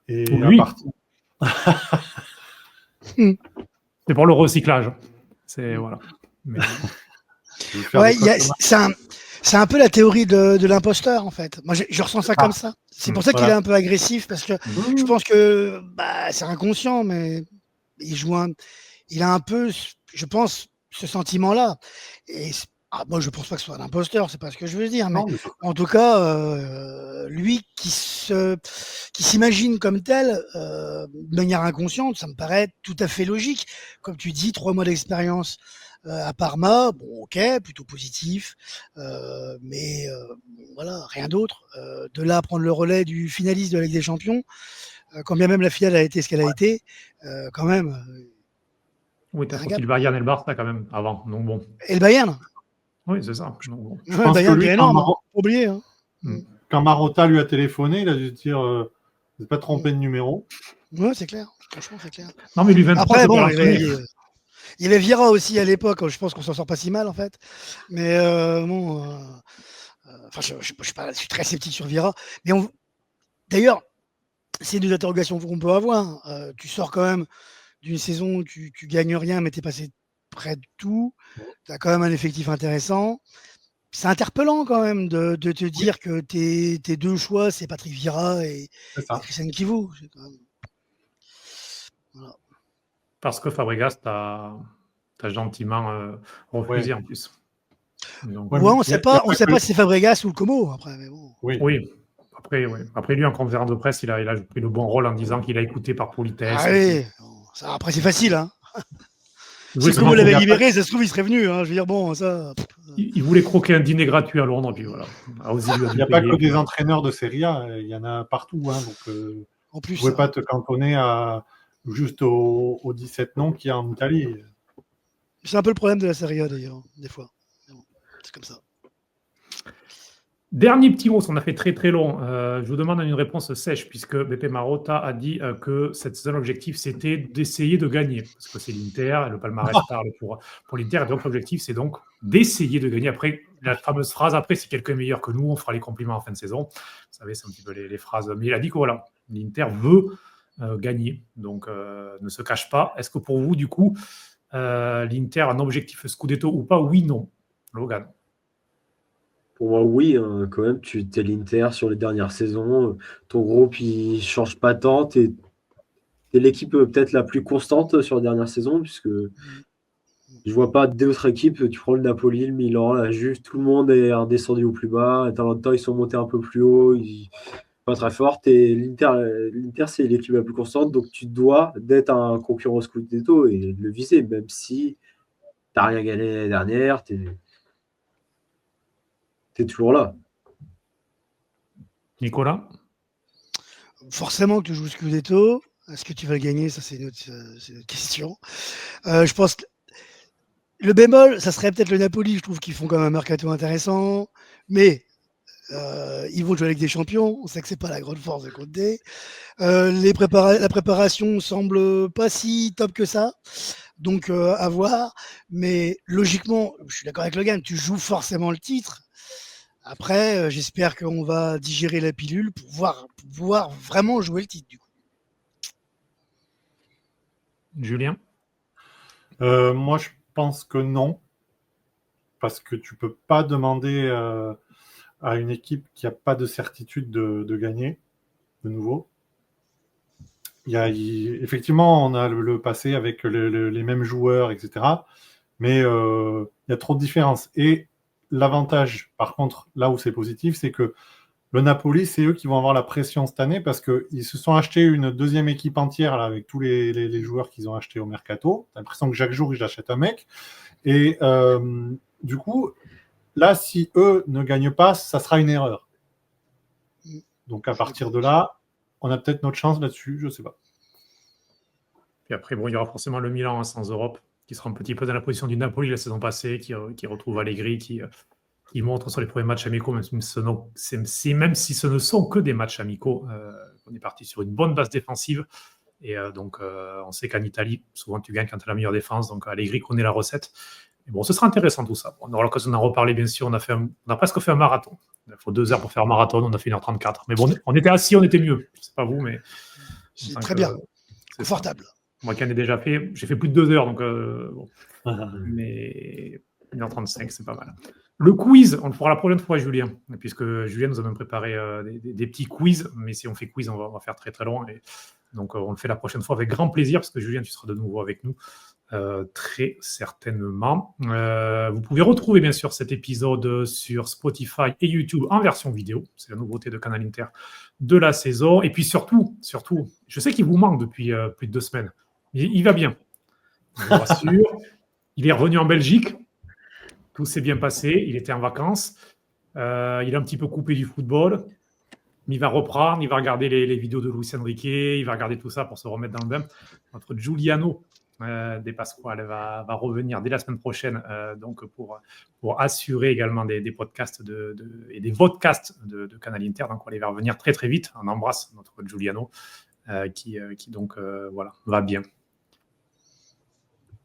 Et oui. C'est pour le recyclage. C'est voilà. Mais... Ouais, c'est un peu la théorie de l'imposteur en fait. Moi, je ressens ça comme ça. C'est pour ça qu'il est un peu agressif parce que je pense que c'est inconscient, mais il a un peu, je pense, ce sentiment-là. Et moi, je pense pas que ce soit un imposteur, c'est pas ce que je veux dire, mais en tout cas, lui qui s'imagine comme tel, de manière inconsciente, ça me paraît tout à fait logique. Comme tu dis, 3 mois d'expérience à Parma, bon, ok, plutôt positif, mais voilà, rien d'autre. De là à prendre le relais du finaliste de la Ligue des Champions, quand bien même la finale a été ce qu'elle a été, quand même. Oui, t'as sorti le Bayern et le Barça quand même avant, donc bon. Et le Bayern ? Oui, c'est ça. Donc, bon. Je pense que Bayern qui lui, est énorme, faut pas oublier. Hein. quand Marotta lui a téléphoné, il a dû se dire vous n'êtes pas trompé de numéro. Ouais, c'est clair. Franchement, c'est clair. Non, mais lui, 23, Après, c'est bon, pas il y avait Vieira aussi à l'époque. Je pense qu'on s'en sort pas si mal, en fait. Mais bon... Enfin, je suis très sceptique sur Vieira. Mais d'ailleurs, c'est une des interrogations qu'on peut avoir. Tu sors quand même d'une saison où tu gagnes rien, mais tu es passé près de tout. Tu as quand même un effectif intéressant. C'est interpellant quand même de te dire que tes deux choix, c'est Patrick Vieira et Christian Kivou. Voilà. Parce que Fabregas t'a gentiment refusé en plus. Donc, on ne sait pas si c'est Fabregas ou le Como après. Mais bon. Oui. Après, lui, en conférence de presse, il a pris le bon rôle en disant qu'il a écouté par politesse. Ah oui, ça, après, c'est facile. Hein. Oui, si le Como l'avait libéré, ça se trouve, il serait venu. Hein. Je veux dire, bon, ça. Il voulait croquer un dîner gratuit à Londres, puis voilà. Il n'y a pas que des entraîneurs de Serie A, il y en a partout. Hein, donc, en plus, tu ne pouvais pas te cantonner juste aux 17 noms qu'il y a en Italie. C'est un peu le problème de la Serie A, d'ailleurs, des fois. Bon, c'est comme ça. Dernier petit mot, on a fait très très long. Je vous demande une réponse sèche, puisque Beppe Marotta a dit que cette saison, l'objectif, c'était d'essayer de gagner. Parce que c'est l'Inter, le palmarès parle pour l'Inter, et donc l'objectif, c'est donc d'essayer de gagner. Après, la fameuse phrase, après, si quelqu'un est meilleur que nous, on fera les compliments en fin de saison. Vous savez, c'est un petit peu les phrases. Mais il a dit que voilà, l'Inter veut gagner, donc ne se cache pas. Est-ce que pour vous, du coup, l'Inter a un objectif Scudetto ou pas? Oui, non. Logan. Pour moi, oui, hein, quand même, tu es l'Inter sur les dernières saisons. Ton groupe, il ne change pas tant. Tu es l'équipe peut-être la plus constante sur les dernières saisons, puisque je ne vois pas d'autres équipes. Tu prends le Napoli, le Milan, la Juve, tout le monde est redescendu au plus bas. Atalanta, ils sont montés un peu plus haut. Pas très forte. Et l'Inter, c'est l'équipe la plus constante. Donc, tu dois d'être un concurrent au Scudetto et le viser, même si tu n'as rien gagné l'année dernière. Tu es toujours là. Nicolas? Forcément que tu joues Scudetto. Est-ce que tu vas le gagner? Ça, c'est une autre question. Je pense que le bémol, ça serait peut-être le Napoli. Je trouve qu'ils font quand même un mercato intéressant. Mais ils vont jouer avec des champions. On sait que c'est pas la grande force de Conte. La préparation semble pas si top que ça. Donc, à voir. Mais logiquement, je suis d'accord avec Logan, tu joues forcément le titre. Après, j'espère qu'on va digérer la pilule pour pouvoir vraiment jouer le titre, du coup. Julien? Moi, je pense que non. Parce que tu ne peux pas demander à une équipe qui n'a pas de certitude de gagner de nouveau. Effectivement, on a le passé avec les mêmes joueurs, etc. Mais il y a trop de différences. Et l'avantage, par contre, là où c'est positif, c'est que le Napoli, c'est eux qui vont avoir la pression cette année parce qu'ils se sont achetés une deuxième équipe entière là, avec tous les joueurs qu'ils ont achetés au Mercato. T'as l'impression que chaque jour, ils achètent un mec. Et du coup, là, si eux ne gagnent pas, ça sera une erreur. Donc à partir de là, on a peut-être notre chance là-dessus, je ne sais pas. Puis après, bon, il y aura forcément le Milan hein, sans Europe, qui sera un petit peu dans la position du Napoli la saison passée, qui retrouve Allegri, qui montre sur les premiers matchs amicaux, même si ce ne sont que des matchs amicaux, on est parti sur une bonne base défensive. Et donc, on sait qu'en Italie, souvent tu gagnes quand tu as la meilleure défense. Donc, Allegri connaît la recette. Et bon, ce sera intéressant tout ça. On aura l'occasion d'en reparler, bien sûr. On a presque fait un marathon. Il faut 2 heures pour faire un marathon. On a fait 1h34. Mais bon, on était assis, on était mieux. Je ne sais pas vous, mais. C'est très bien. Confortable. Moi qui en ai déjà fait, j'ai fait plus de 2 heures. Donc, bon. Mais 1h35, c'est pas mal. Le quiz, on le fera la prochaine fois, Julien, puisque Julien nous a même préparé des petits quiz. Mais si on fait quiz, on va faire très très loin. Et donc, on le fait la prochaine fois avec grand plaisir, parce que Julien, tu seras de nouveau avec nous. Très certainement. Vous pouvez retrouver bien sûr cet épisode sur Spotify et YouTube en version vidéo. C'est la nouveauté de Canal Inter de la saison. Et puis surtout, je sais qu'il vous manque depuis plus de 2 semaines. Mais il va bien. Je vous rassure. Il est revenu en Belgique. Tout s'est bien passé. Il était en vacances. Il est un petit peu coupé du football. Mais il va reprendre. Il va regarder les vidéos de Luis Enrique. Il va regarder tout ça pour se remettre dans le bain. Notre Giuliano De Pasquale va revenir dès la semaine prochaine donc pour assurer également des podcasts et des vodcasts de Canal Inter. Donc, il va revenir très très vite. On embrasse notre Giuliano qui donc va bien.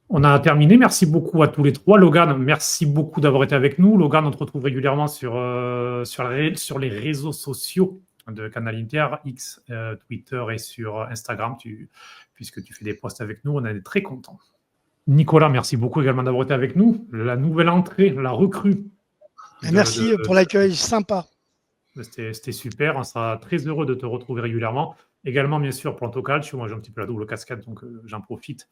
On a terminé. Merci beaucoup à tous les trois. Logan, merci beaucoup d'avoir été avec nous. Logan, on te retrouve régulièrement sur les réseaux sociaux de Canal Inter, X, Twitter et sur Instagram, puisque tu fais des posts avec nous. On est très contents. Nicolas, merci beaucoup également d'avoir été avec nous. La nouvelle entrée, la recrue. Merci pour l'accueil sympa. C'était super. On sera très heureux de te retrouver régulièrement. Également, bien sûr, Planto Calcio. Moi, j'ai un petit peu la double casquette, donc j'en profite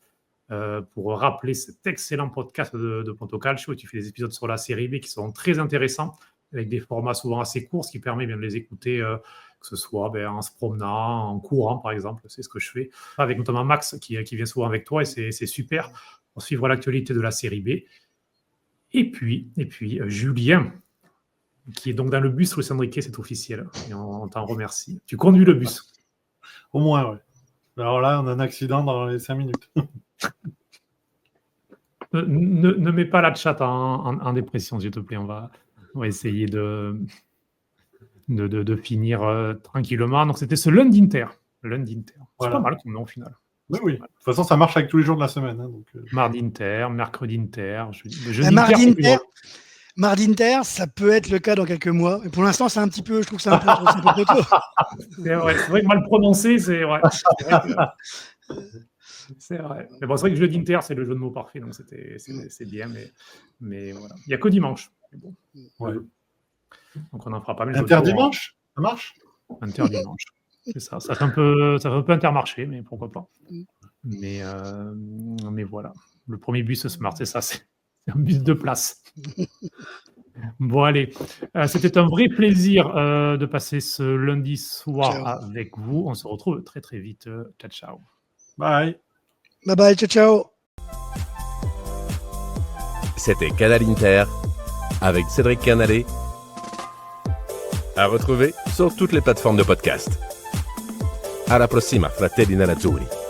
pour rappeler cet excellent podcast de Planto Calcio. Tu fais des épisodes sur la série B qui sont très intéressants, avec des formats souvent assez courts, ce qui permet bien de les écouter, que ce soit en se promenant, en courant, par exemple. C'est ce que je fais. Avec notamment Max, qui vient souvent avec toi, et c'est super pour suivre l'actualité de la série B. Et puis Julien, qui est donc dans le bus Luis Enrique, c'est officiel. Et on t'en remercie. Tu conduis le bus. Au moins, oui. Alors là, on a un accident dans les 5 minutes. Ne mets pas la chat en dépression, s'il te plaît. On va essayer de finir tranquillement. Donc, c'était ce lundi Inter. C'est pas mal comme nom au final. Oui. De toute façon, ça marche avec tous les jours de la semaine. Donc... Mardi Inter, mercredi Inter, Mardi Inter, ça peut être le cas dans quelques mois. Et pour l'instant, je trouve que c'est un peu tôt. C'est vrai que mal prononcé, c'est vrai. C'est vrai. Mais bon, c'est vrai que jeudi Inter, c'est le jeu de mots parfait, donc c'est bien, mais voilà. Il n'y a que dimanche. Bon. Ouais. Donc on en fera pas mal. Inter dimanche, ça marche. Inter dimanche. C'est ça. Ça fait un peu Intermarché, mais pourquoi pas. Mais voilà. Le premier bus Smart, c'est ça. C'est un bus de place. Bon, allez. C'était un vrai plaisir de passer ce lundi soir avec vous. On se retrouve très, très vite. Ciao. Bye. Bye bye, ciao. C'était Canal Inter avec Cédric Canale. À retrouver sur toutes les plateformes de podcast. Alla prossima, fratelli nerazzurri.